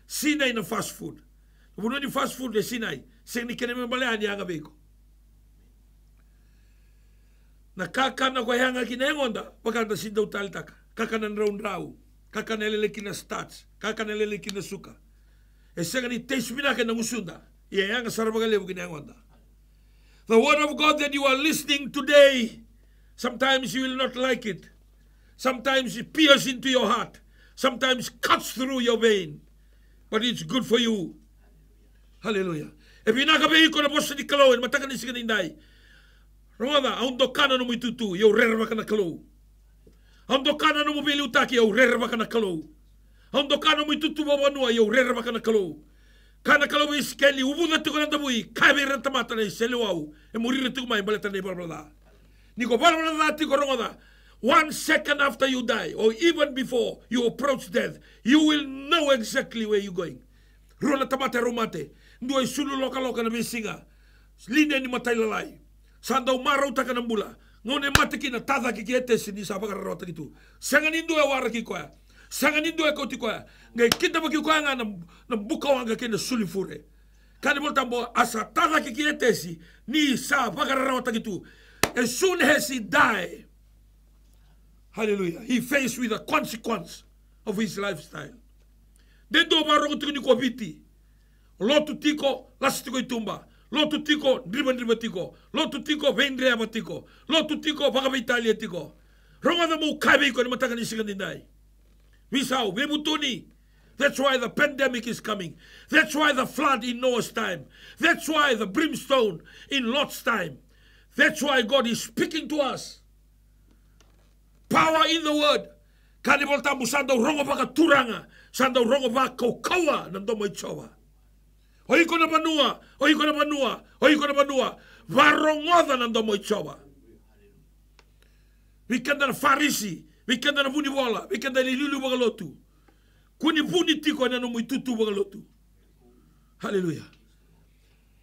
Sinai na fast food. Puno ni fast food de Sinai. Sing ni kene me baleani anga beko. Na kaka na ko hanga kinengonda pakanta sinda utaltaka. Kaka na round rau. Kaka na lele kina stats. Kaka na lele kina suka. E sanga ni taste minaka na musunda. Ye hanga sarabagale kinengonda. The word of God that you are listening today, sometimes you will not like it. Sometimes it pierces into your heart. Sometimes cuts through your vein. But it's good for you. Hallelujah. If you nakabe ko na bossa di kalo en mataka ni siganindai. Romada, aundo kana no muitutu, yo rerva kana kalo. Aundo kana no mobili utaki, yo rerva kana kalo. Aundo kana muitutu babanua, yo rerva kana kalo. Kana kalo iskeli ubuda tu kana tabui, kabe renta mata na seluau, e morir tu mai baleta ne balada. Niko balada ti ko romada. 1 second after you die, or even before you approach death, you will know exactly where you're going. Rona tamate romate, ndoi sulu loka na bisinga, line ni matailalai, sandau marau taka na mbula, ngone mate kina tada ki kiete sini sa pakararota kitu. Sangan indo e wara ki koya, sangan indo e koti koya, ngai kita baki koya nga na buka wanga kina sulifure. Kani boltambo asa tada ki kiete si, ni sa pakararota kitu. As soon as he die, hallelujah, he faced with the consequence of his lifestyle. Dendo maro tiko ko viti. Lotu tiko lastiko itumba. Lotu tiko driba tiko. Lotu tiko vendrea batiko. Lotu tiko baka Italia tiko. Ronga da mo kabe ko ni mataka ni sigandindai. Misau bemutuni. That's why the pandemic is coming. That's why the flood in Noah's time. That's why the brimstone in Lot's time. That's why God is speaking to us. Power in the word. Kanibol tamu sandau rongo baka turanga. Sandau rongo baka kaukawa nandomo ichowa. Oiko na banua. Oiko na banua. Oiko na banua. Varongoda nandomo ichowa. Wikenda na farisi. Wikenda na vuni bola. Wikenda na lulu bagalotu. Kuni vuni tiko na nomu itutu bagalotu. Hallelujah.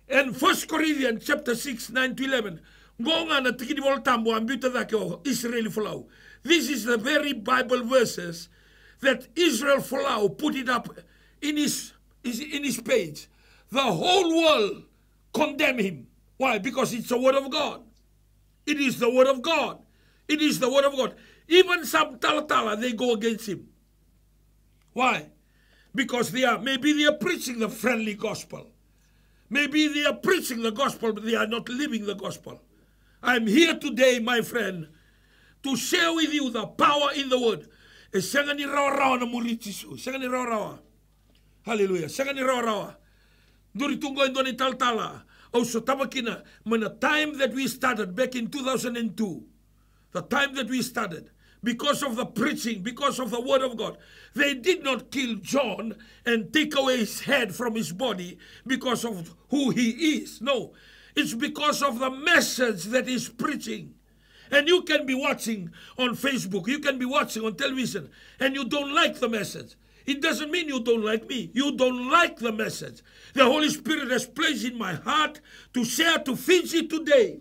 And 1 Corinthians chapter 6, 9 to 11. Ngonga na tikini bol tambo ambita dake o Israeli folau. This is the very Bible verses that Israel folau put it up in his page. The whole world condemn him. Why? Because it's the word of God. It is the word of God. It is the word of God. Even some talatala, they go against him. Why? Because maybe they are preaching the friendly gospel. Maybe they are preaching the gospel, but they are not living the gospel. I'm here today, my friend, to share with you the power in the word. Sangani rawa na murichisu. Sangani rawa. Hallelujah. Sangani rawa. Duri tungo indoni taltala. Also tabakina. When the time that we started back in 2002, the time that we started, because of the preaching, because of the word of God, they did not kill John and take away his head from his body because of who he is. No. It's because of the message that he's preaching. And you can be watching on Facebook, you can be watching on television, and you don't like the message. It doesn't mean you don't like me. You don't like the message. The Holy Spirit has placed in my heart to share to Fiji today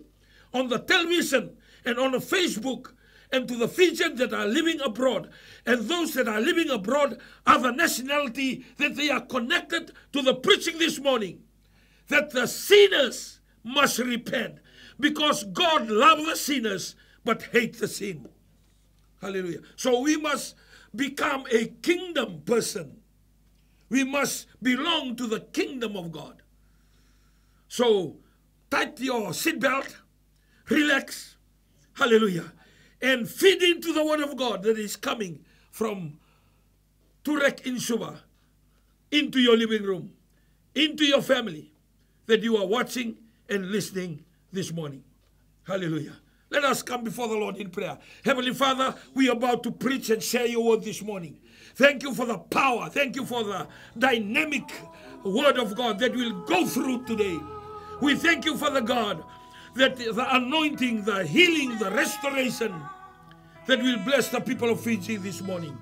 on the television and on the Facebook, and to the Fijians that are living abroad, and those that are living abroad are the nationality that they are connected to the preaching this morning, that the sinners must repent, because God loves the sinners but hates the sin. Hallelujah. So we must become a kingdom person. We must belong to the kingdom of God. So tighten your seatbelt, relax, hallelujah, and feed into the word of God that is coming from Turek in Suba into your living room, into your family that you are watching and listening this morning. Hallelujah. Let us come before the Lord in prayer. Heavenly Father, we are about to preach and share your word this morning. Thank you for the power. Thank you for the dynamic word of God that will go through today. We thank you, Father God, that the anointing, the healing, the restoration that will bless the people of Fiji this morning.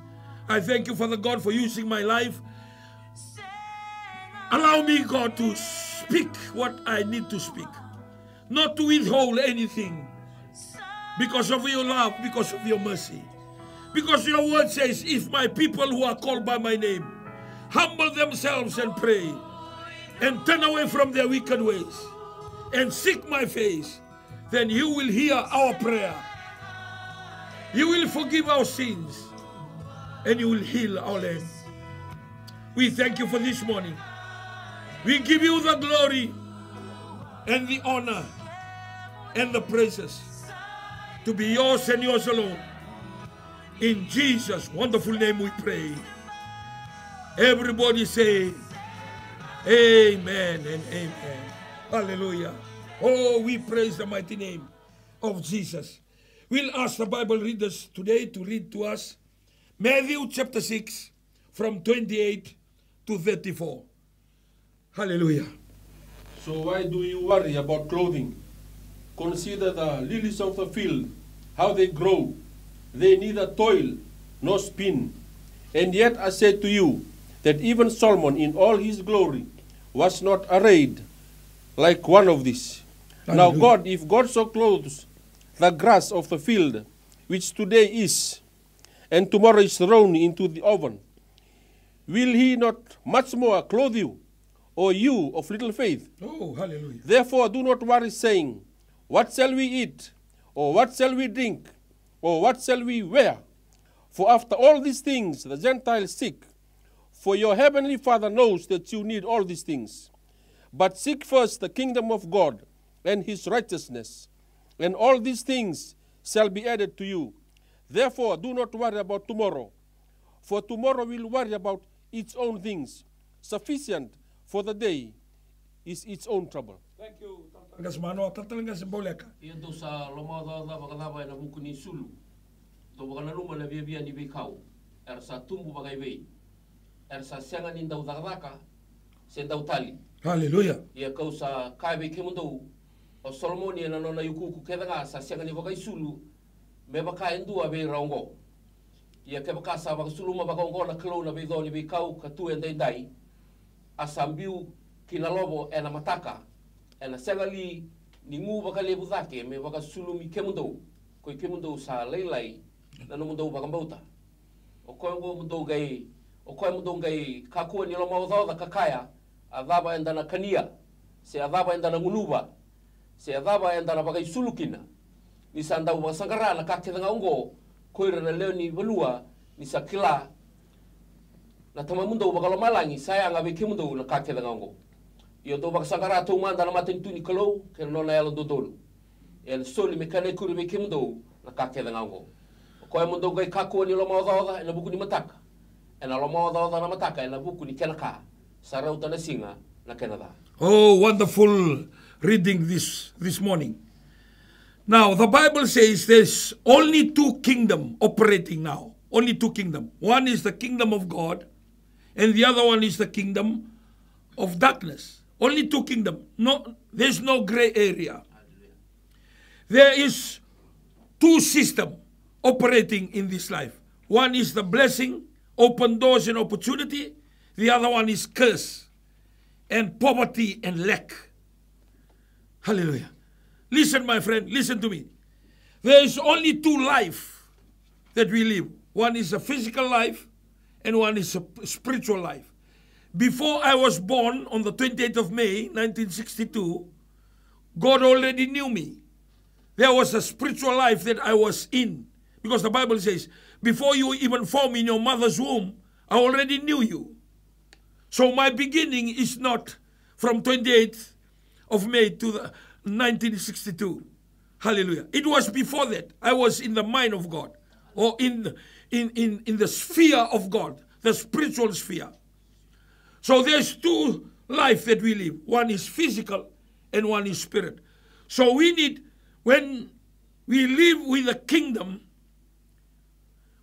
I thank you, Father God, for using my life. Allow me, God, to speak what I need to speak. Not to withhold anything. Because of your love, because of your mercy. Because your word says, if my people who are called by my name humble themselves and pray and turn away from their wicked ways and seek my face, then you will hear our prayer. You will forgive our sins and you will heal our land. We thank you for this morning. We give you the glory and the honor and the praises to be yours and yours alone. In Jesus' wonderful name we pray. Everybody say, amen and amen. Hallelujah. Oh, we praise the mighty name of Jesus. We'll ask the Bible readers today to read to us Matthew chapter 6 from 28 to 34. Hallelujah. So why do you worry about clothing? Consider the lilies of the field, how they grow. They neither toil nor spin. And yet I say to you that even Solomon in all his glory was not arrayed like one of these. Hallelujah. Now God, if God so clothes the grass of the field, which today is, and tomorrow is thrown into the oven, will he not much more clothe you, O you of little faith? Oh, hallelujah. Therefore do not worry, saying, what shall we eat? Or what shall we drink? Or what shall we wear? For after all these things the Gentiles seek. For your heavenly Father knows that you need all these things. But seek first the kingdom of God and his righteousness, and all these things shall be added to you. Therefore do not worry about tomorrow, for tomorrow will worry about its own things. Sufficient for the day is its own trouble. Thank you. Gasmano tatalinga simboleka. Ia do sa lomada da bakadaba na buku ni sulu. Do bakana luma na bia ni bikau. Sa tumbu bagai wei. Sa sianga ni dau dakaka. Se dau tali. Hallelujah. Ia kau sa kai be kemundo. O Solomoni na nona yuku ku kedanga sa sianga ni bagai sulu. Me baka endua be raongo. Ia ke baka sa baka sulu ma baka ngona klo na be do ni bikau ka tu endai dai. Asambiu kinalobo ena mataka. Ena sengali ni ngu baka lebu zake me baka sulumi kemundo ko kemundo sa leilai na no mundo baka mbauta o ko mundo gai o ko mundo gai ka ko ni lo mau da kakaya adaba enda na kania se adaba enda na ngunuba se adaba enda na baka sulukina ni sanda wa sangara na ka kedanga ngo ko ira na leo ni belua ni sakila na tama mundo baka lo malangi saya ngabe kemundo na ka kedanga ngo. Ia do baka sangara tau manda na maten tuni kalau ke no na elo dodolo. El soli me kane kuri me kimdo na ka ke dango. Ko e mundo gai ka ko ni lo moda na buku ni mataka. E na lo moda na mataka e na buku ni kenaka. Sarau tana singa na Canada. Oh, wonderful reading this morning. Now, the Bible says there's only two kingdoms operating now. Only two kingdoms. One is the kingdom of God, and the other one is the kingdom of darkness. Only two kingdoms. No, there's no gray area. There is two systems operating in this life. One is the blessing, open doors and opportunity. The other one is curse and poverty and lack. Hallelujah. Listen, my friend, listen to me. There is only two life that we live. One is a physical life and one is a spiritual life. Before I was born on the 28th of May, 1962, God already knew me. There was a spiritual life that I was in. Because the Bible says, before you even formed in your mother's womb, I already knew you. So my beginning is not from 28th of May to the 1962. Hallelujah. It was before that. I was in the mind of God. Or in the sphere of God. The spiritual sphere. So there's two life that we live. One is physical and one is spirit. So we need, when we live with the kingdom,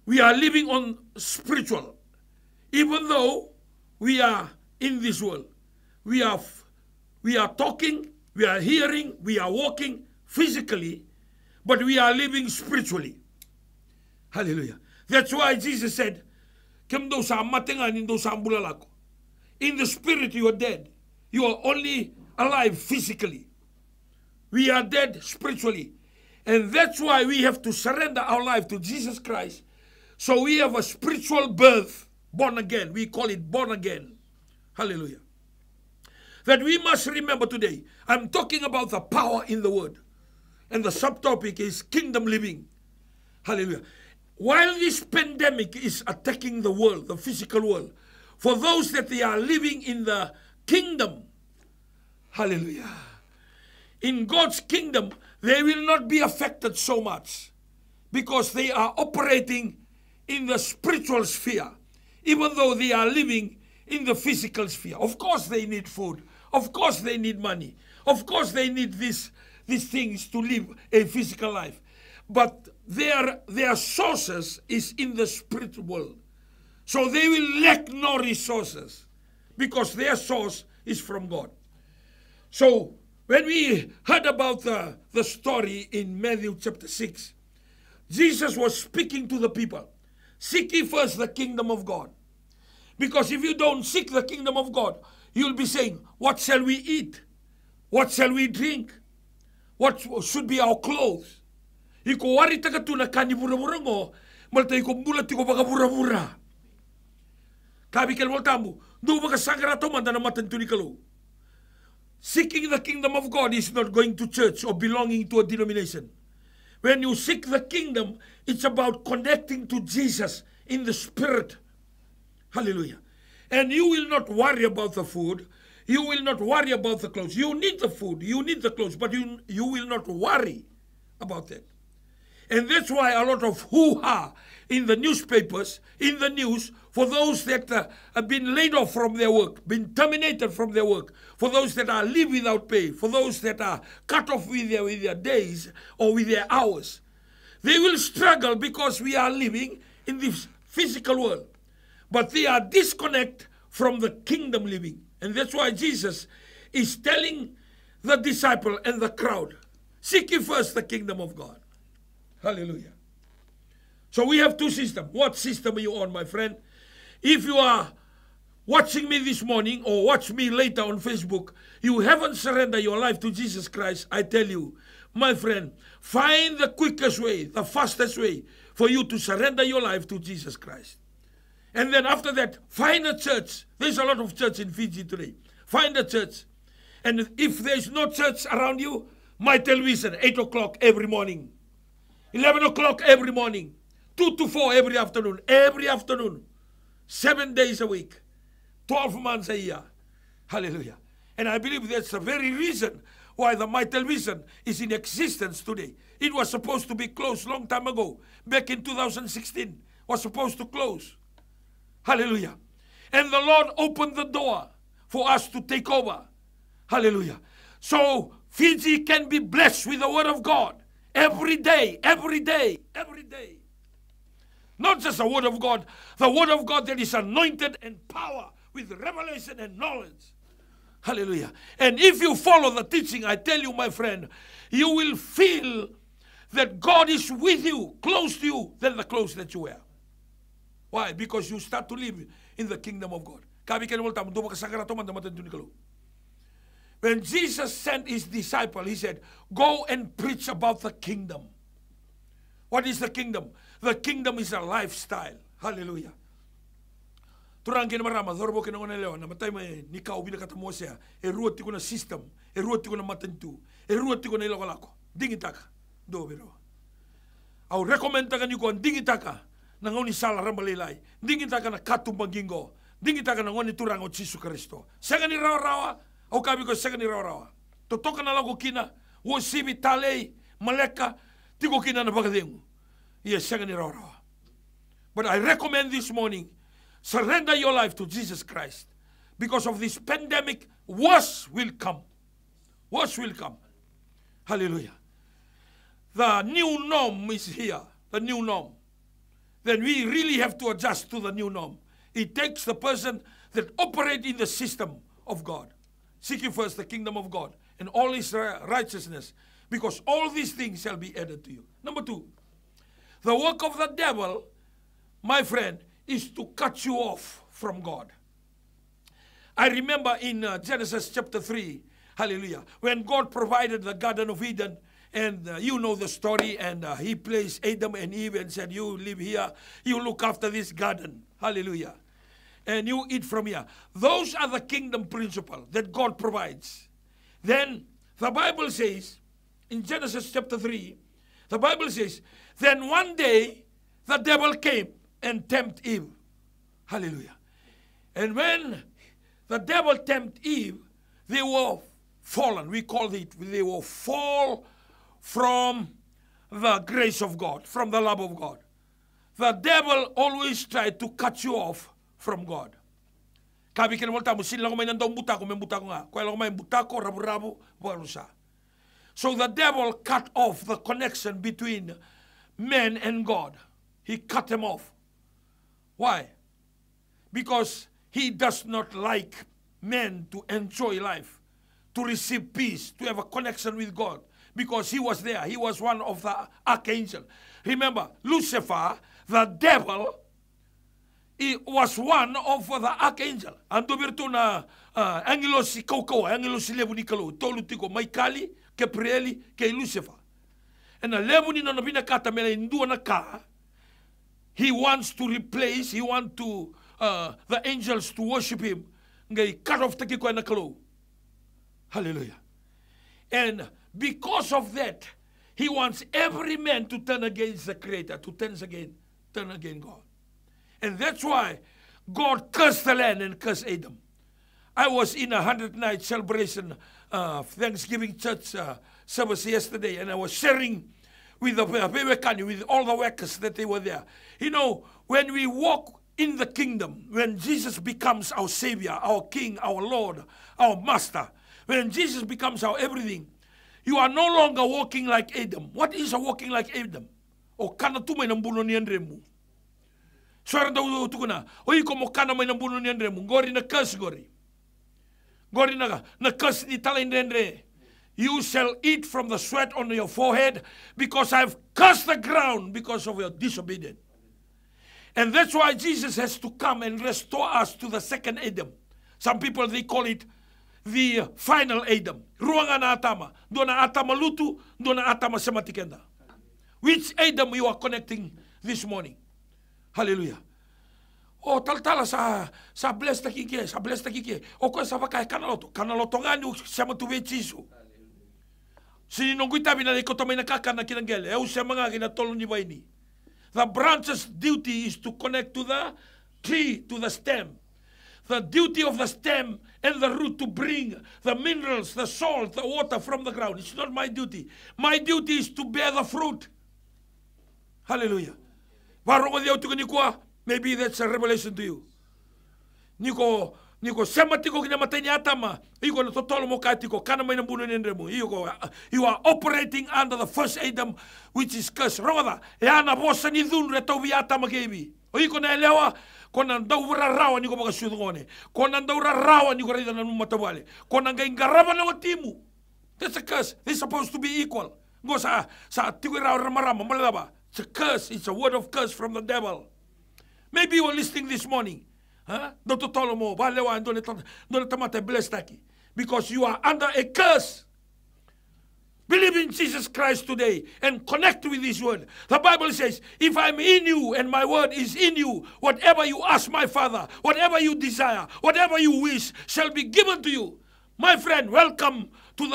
we are living on spiritual. Even though we are in this world, we are talking, we are hearing, we are walking physically, but we are living spiritually. Hallelujah. That's why Jesus said, in the spirit you are dead. You are only alive physically. We are dead spiritually. And that's why we have to surrender our life to Jesus Christ. So we have a spiritual birth, born again. We call it born again. Hallelujah. That we must remember today. I'm talking about the power in the word. And the subtopic is kingdom living. Hallelujah. While this pandemic is attacking the world, the physical world, for those that they are living in the kingdom, hallelujah, in God's kingdom, they will not be affected so much because they are operating in the spiritual sphere, even though they are living in the physical sphere. Of course they need food. Of course they need money. Of course they need these things to live a physical life. But their sources is in the spiritual world. So they will lack no resources because their source is from God. So when we heard about the story in Matthew chapter 6, Jesus was speaking to the people. Seek ye first the kingdom of God. Because if you don't seek the kingdom of God, you'll be saying, what shall we eat? What shall we drink? What should be our clothes? Iko wari takatuna kani bura-bura ngo, malta iko mula tiko baka bura-bura. Kabi kel waltamu, do baka sagarato manda na matantuni kalu. Seeking the kingdom of God is not going to church or belonging to a denomination. When you seek the kingdom, it's about connecting to Jesus in the spirit. Hallelujah. And you will not worry about the food. You will not worry about the clothes. You need the food, you need the clothes, but you will not worry about that. And that's why a lot of hoo-ha in the newspapers, in the news, for those that have been laid off from their work, been terminated from their work, for those that are live without pay, for those that are cut off with their days or with their hours. They will struggle because we are living in this physical world. But they are disconnected from the kingdom living. And that's why Jesus is telling the disciple and the crowd, seek ye first the kingdom of God. Hallelujah. So we have two systems. What system are you on, my friend? If you are watching me this morning or watch me later on Facebook, you haven't surrendered your life to Jesus Christ, I tell you, my friend, find the quickest way, the fastest way for you to surrender your life to Jesus Christ. And then after that, find a church. There's a lot of church in Fiji today. Find a church. And if there's no church around you, my television, 8 o'clock every morning. 11 o'clock every morning. 2 to 4 every afternoon. Every afternoon. 7 days a week. 12 months a year. Hallelujah. And I believe that's the very reason why the My Television is in existence today. It was supposed to be closed long time ago. Back in 2016. Was supposed to close. Hallelujah. And the Lord opened the door for us to take over. Hallelujah. So Fiji can be blessed with the word of God. Every day, every day, every day. Not just the word of God that is anointed and power with revelation and knowledge. Hallelujah. And if you follow the teaching, I tell you, my friend, you will feel that God is with you, close to you, than the clothes that you wear. Why? Because you start to live in the kingdom of God. When Jesus sent his disciple, he said, go and preach about the kingdom. What is the kingdom? The kingdom is a lifestyle. Hallelujah. Turang kina marama, dorbo kina ngone lewa, namatay may nikau binakatamo siya, eruot ko na system, eruot ko na matentu, eruot ko na ilakalako. Dingitaka. Do biro. Au recommend takan yuko ang dingitaka. Nangoni sala rambalilay. Dingitaka na katumbagingo. Dingitaka na ngoni turang o Jesu Kristo. Sanga ni rawa-rawa, au kabi ko sanga ni rawa-rawa. Totoka na lago kina, wo sibi talay, maleka, tigo kina na bagadengu. Yes, sanga ni rawa-rawa. But I recommend this morning, surrender your life to Jesus Christ. Because of this pandemic, worse will come. Worse will come. Hallelujah. the new norm is here, the new norm, then we really have to adjust to the new norm. It takes the person that operate in the system of God. Seek ye first the kingdom of God and all his righteousness, because all these things shall be added to you. Number 2, the work of the devil, my friend, is to cut you off from God. I remember in Genesis chapter 3, hallelujah, when God provided the Garden of Eden, and you know the story, and he placed Adam and Eve and said, you live here, you look after this garden, hallelujah, and you eat from here. Those are the kingdom principles that God provides. Then the Bible says, in Genesis chapter 3, the Bible says, then one day the devil came and tempted Eve, hallelujah. And when the devil tempted Eve, they were fallen. We call it, they were fall from the grace of God, from the love of God. The devil always tried to cut you off from God. Kabi kina mo sin lang may nandong buta ko nga. Kaya lang may buta ko rabu-rabu siya. So the devil cut off the connection between man and God. He cut them off. Why? Because he does not like men to enjoy life, to receive peace, to have a connection with God. Because he was there. He was one of the archangels. Remember, Lucifer, the devil, he was one of the archangel. Ando birto na angelos si Kaukawa, angelos si levu ni Kalu, tolu tiko Maikali, Gabrieli, ke Lucifer. And the levu ni na binakata mele indua na ka, he wants to replace, he wants to the angels to worship him. Ngay cut off taki ko na Kalu. Hallelujah. And because of that, he wants every man to turn against the Creator, to turn against God. And that's why God cursed the land and cursed Adam. I was in a 100-night celebration Thanksgiving church service yesterday, and I was sharing with the with all the workers that they were there. You know, when we walk in the kingdom, when Jesus becomes our Savior, our King, our Lord, our Master, when Jesus becomes our everything, you are no longer walking like Adam. What is a walking like Adam? O kana tu may nambuno ni Andre mo. Swara daw tu kuna. Oy ko mo kana may nambuno ni Andre mo. Gori na curse gori. Gori na curse ni tala ni Andre. You shall eat from the sweat on your forehead, because I've cursed the ground because of your disobedience. And that's why Jesus has to come and restore us to the second Adam. Some people, they call it the final Adam. Ruanga na atama. Doon na atama lutu, doon na atama sematikenda. Which Adam you are connecting this morning? Hallelujah. O taltala sa blessed kike, sa blessed kike. O ko sa bakay kanaloto. Kanaloto nga niyo sa matuwe chisu. Sinong tabi na ikaw tamay nakakana kinanggel. Ew siya mga ginatolo ni Baini. The branch's duty is to connect to the tree, to the stem. The duty of the stem and the root to bring the minerals, the salt, the water from the ground. It's not my duty. My duty is to bear the fruit. Hallelujah. Maybe that's a revelation to you. Niko sematiko kinamatay ni atama. Iko na totolo mo katiko kana may nambuno ni Andremo. You are operating under the first Adam, which is curse. Ronga ya na bosa ni dun reto bi atama kebi. Iko na elewa kona ndaura rawa niko baka sudongone. Kona ndaura rawa niko rida na numatawale. Kona ngaingaraba na watimu. That's a curse. They're supposed to be equal. Go sa tiwira ramarama malaba. It's a curse. It's a word of curse from the devil. Maybe you are listening this morning. Because you are under a curse. Believe in Jesus Christ today and connect with His word. The Bible says, if I'm in you and my word is in you, whatever you ask my Father, whatever you desire, whatever you wish shall be given to you. My friend, welcome to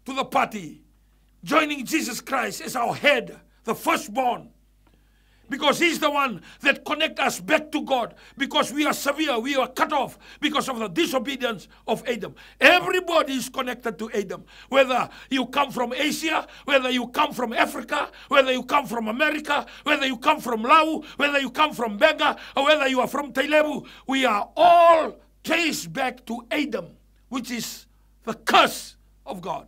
the party. Joining Jesus Christ as our head, the firstborn. Because He's the one that connects us back to God. Because we are severe, we are cut off because of the disobedience of Adam. Everybody is connected to Adam. Whether you come from Asia, whether you come from Africa, whether you come from America, whether you come from Laos, whether you come from Benga, or whether you are from Tailebu, we are all traced back to Adam, which is the curse of God.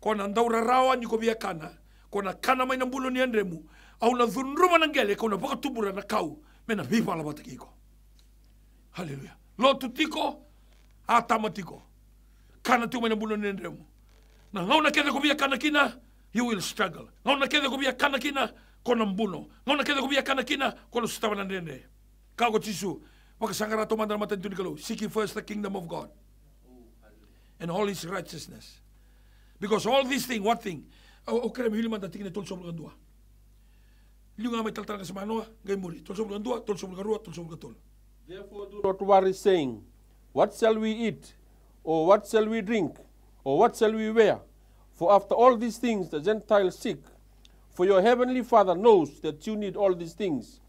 Kona ndaura rawa ni ko bia kana. Kona kana mai na bulo ni andremu. Au na dhunruma na ngele kona baka tubura na kau. Mena vipa la bata kiko. Hallelujah. Lo tutiko, atamatiko. Kana tu mai na bulo ni andremu. Na ngau na kede ko bia kana kina, you will struggle. Ngau na kede ko bia kana kina, kona mbuno. Ngau na kede ko bia kana kina, kona sutawa na nene. Kau ko tisu. Waka sangara to mandara matan tunikalo. Seek ye first the kingdom of God. And all his righteousness. Because all these things, what thing? O kere mi hiliman tatingin tol sobol kandua. Liu nga may taltal kasi manoa, ngay muri. Tol sobol kandua, tol sobol karua, tol sobol katol. Therefore do not worry, saying, what shall we eat? Or what shall we drink? Or what shall we wear? For after all these things the Gentiles seek. For your heavenly Father knows that you need all these things.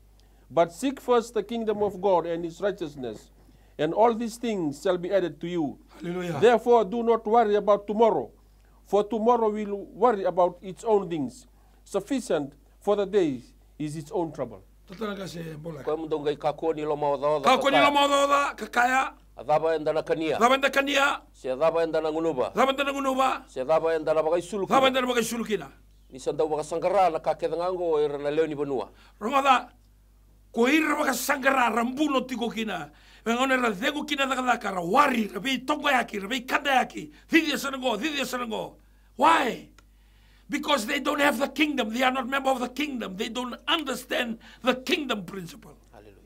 But seek first the kingdom of God and his righteousness, and all these things shall be added to you. Hallelujah. Therefore do not worry about tomorrow, for tomorrow will worry about its own things. Sufficient for the day is its own trouble. Tatana kasi bola. Koe mundong kai kako ni loma oda. Kako ni loma oda, kakaya. Adaba enda na kania. Daba enda kania. Si adaba enda na ngunuba. Daba enda ngunuba. Si adaba enda na bagai sulukina. Daba enda bagai sulukina. Ni sandau baka sangara na kakedangango era na leoni banua. Rongoda. Ko ira bagai sangara rambuno tiko kina. Ngone ra dengu kina daka ra wari, ra be tongo yaki, ra be kanda yaki. Thidi sanango. Why? Because they don't have the kingdom. They are not member of the kingdom. They don't understand the kingdom principle. Hallelujah.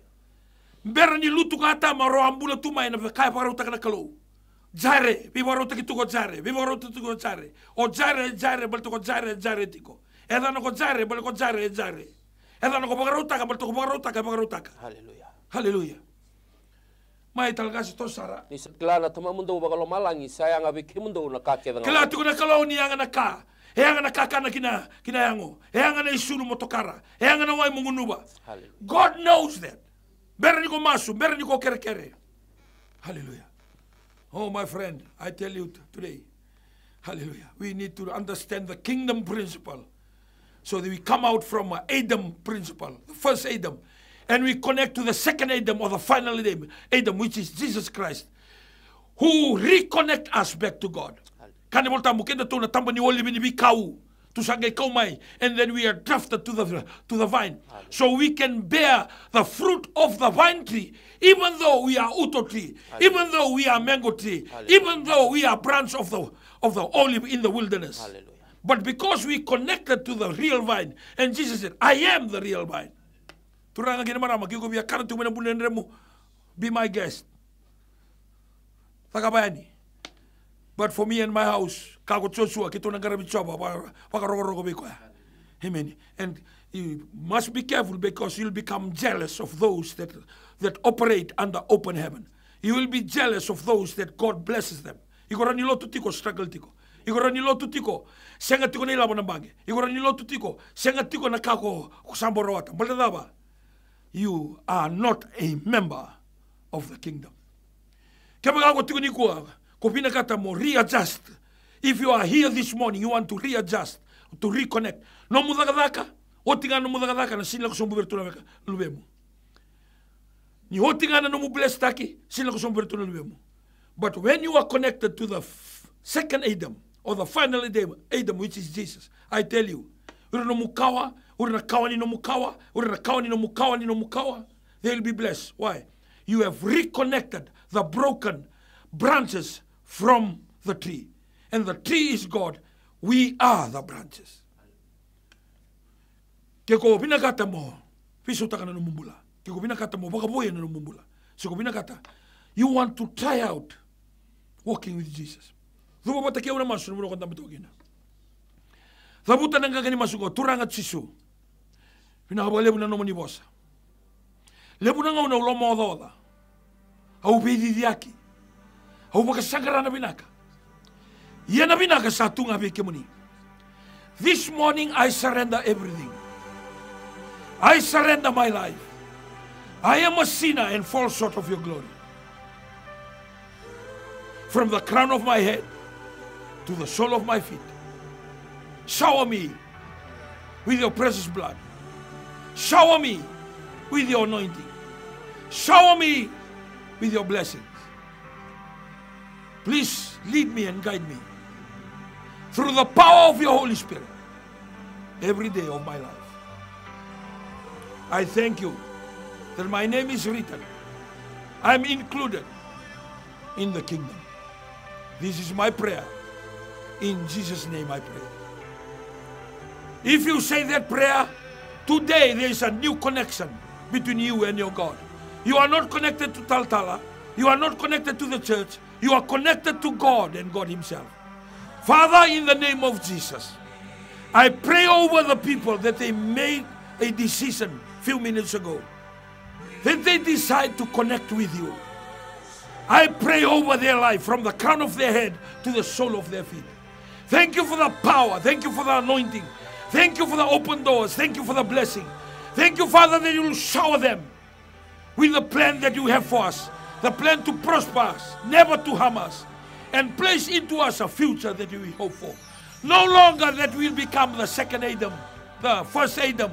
Bera ni lutu kata maro ambula tumai na kai parau takana kalau. Jare, bibaro takituko jare, bibaro takituko jare. O jare bal tuko jare tiko. Eda no ko jare bal ko jare. Eda no ko parau taka bal tuko parau taka. Hallelujah. Hallelujah. Mai talgas to sara. Ni seklana tama mundo bakalo malangi sayang abi kimundo na kakedangango. Kila tuko na kalau ni yang na ka. Eanga na kakana kina yango. Eanga na isuru motokara. Eanga na wai mungunuba. God knows that. Bera ni ko masu, bera ni ko kere. Hallelujah. Oh my friend, I tell you today. Hallelujah. We need to understand the kingdom principle. So that we come out from Adam principle, the first Adam, and we connect to the second Adam or the final Adam, which is Jesus Christ, who reconnect us back to God. Kani volta mukenda to na tamba ni oli bini kau to sangai kau mai, and then we are drafted to the vine, so we can bear the fruit of the vine tree, even though we are uto tree, even though we are mango tree, even though we are branch of the olive in the wilderness. Hallelujah. But because we connected to the real vine, and Jesus said, I am the real vine. Turanga gina marama kiko biya karantu mena bunenremu, be my guest. Takabayani. But for me and my house, kago chosua kito nangarabi choba pakarogorogo bikoya. Amen. And you must be careful because you'll become jealous of those that operate under open heaven. You will be jealous of those that God blesses them. Igora nilo tutiko struggle tiko. Igora nilo tutiko senga tiko nila bonambage. Igora nilo tutiko senga tiko nakako kusamborowata. Mbaldaba. You are not a member of the kingdom. Kebagago tiko nikua. Kopina kata mo readjust. If you are here this morning, you want to readjust, to reconnect. No mudagadaka. Otinga no mudagadaka na sila ko sombo bertuna lubemo. Ni otinga na no mu bless taki sila ko sombo bertuna lubemo. But when you are connected to the second Adam or the final Adam, which is Jesus, I tell you, ura no mukawa, ura na kawa ni no mukawa, ura na kawa ni no mukawa ni no mukawa, they will be blessed. Why? You have reconnected the broken branches from the tree. And the tree is God. We are the branches. Keko binakata mo, piso taka na numumbula. Keko binakata mo, baka boya na numumbula. So binakata, you want to try out walking with Jesus. Dhubo bata kia una masu, numulo kanta mito kina. Dhabuta nanga gani masu ko, turanga tsisu. Pinakaba lebu na nomoni bosa. Lebu na nga una uloma odhoda. Au pedi diaki. Au baka sangara na binaka. Yana binaka sa tunga beke muni. This morning I surrender everything. I surrender my life. I am a sinner and fall short of your glory. From the crown of my head to the sole of my feet. Shower me with your precious blood. Shower me with your anointing. Shower me with your blessings. Please lead me and guide me. through the power of your Holy Spirit every day of my life. I thank you that my name is written. I'm included in the kingdom. This is my prayer. In Jesus' name I pray. If you say that prayer, today there is a new connection between you and your God. You are not connected to Taltala. You are not connected to the church. You are connected to God and God Himself. Father, in the name of Jesus, I pray over the people that they made a decision a few minutes ago, that they decide to connect with you. I pray over their life from the crown of their head to the sole of their feet. Thank you for the power. Thank you for the anointing. Thank you for the open doors. Thank you for the blessing. Thank you, Father, that you will shower them with the plan that you have for us. The plan to prosper us, never to harm us, and place into us a future that we hope for. No longer that we'll become the second Adam, the first Adam.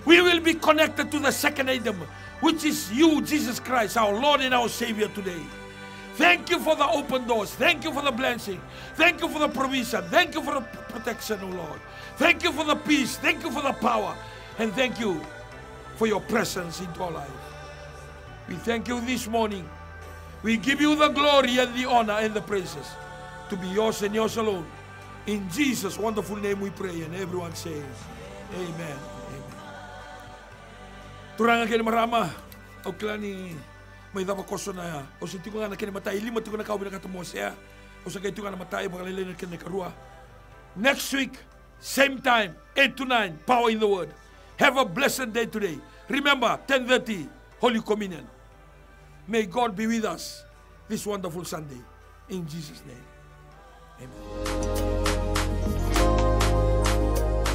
We will be connected to the second Adam, which is you, Jesus Christ, our Lord and our Savior today. Thank you for the open doors. Thank you for the blessing. Thank you for the provision. Thank you for the protection, O Lord. Thank you for the peace. Thank you for the power. And thank you for your presence into our life. We thank you this morning. We give you the glory and the honor and the praises to be yours and yours alone. In Jesus' wonderful name we pray, and everyone says, Amen. Amen. Turanga kini marama, o kilani may dapat koso na o si tikunga na kini matay lima tikunga na kaubi na katumo siya o sa kay tikunga na matay makalilin na kini karua. Next week, same time, 8 to 9, power in the word. Have a blessed day today. Remember, 10:30, Holy Communion. May God be with us this wonderful Sunday. In Jesus' name. Amen.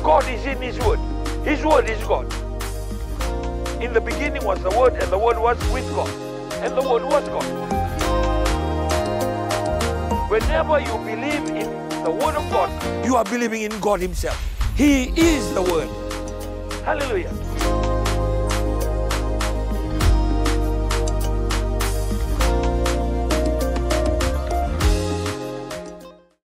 God is in His Word. His Word is God. In the beginning was the Word, and the Word was with God. And the Word was God. Whenever you believe in the Word of God, you are believing in God Himself. He is the Word. Hallelujah.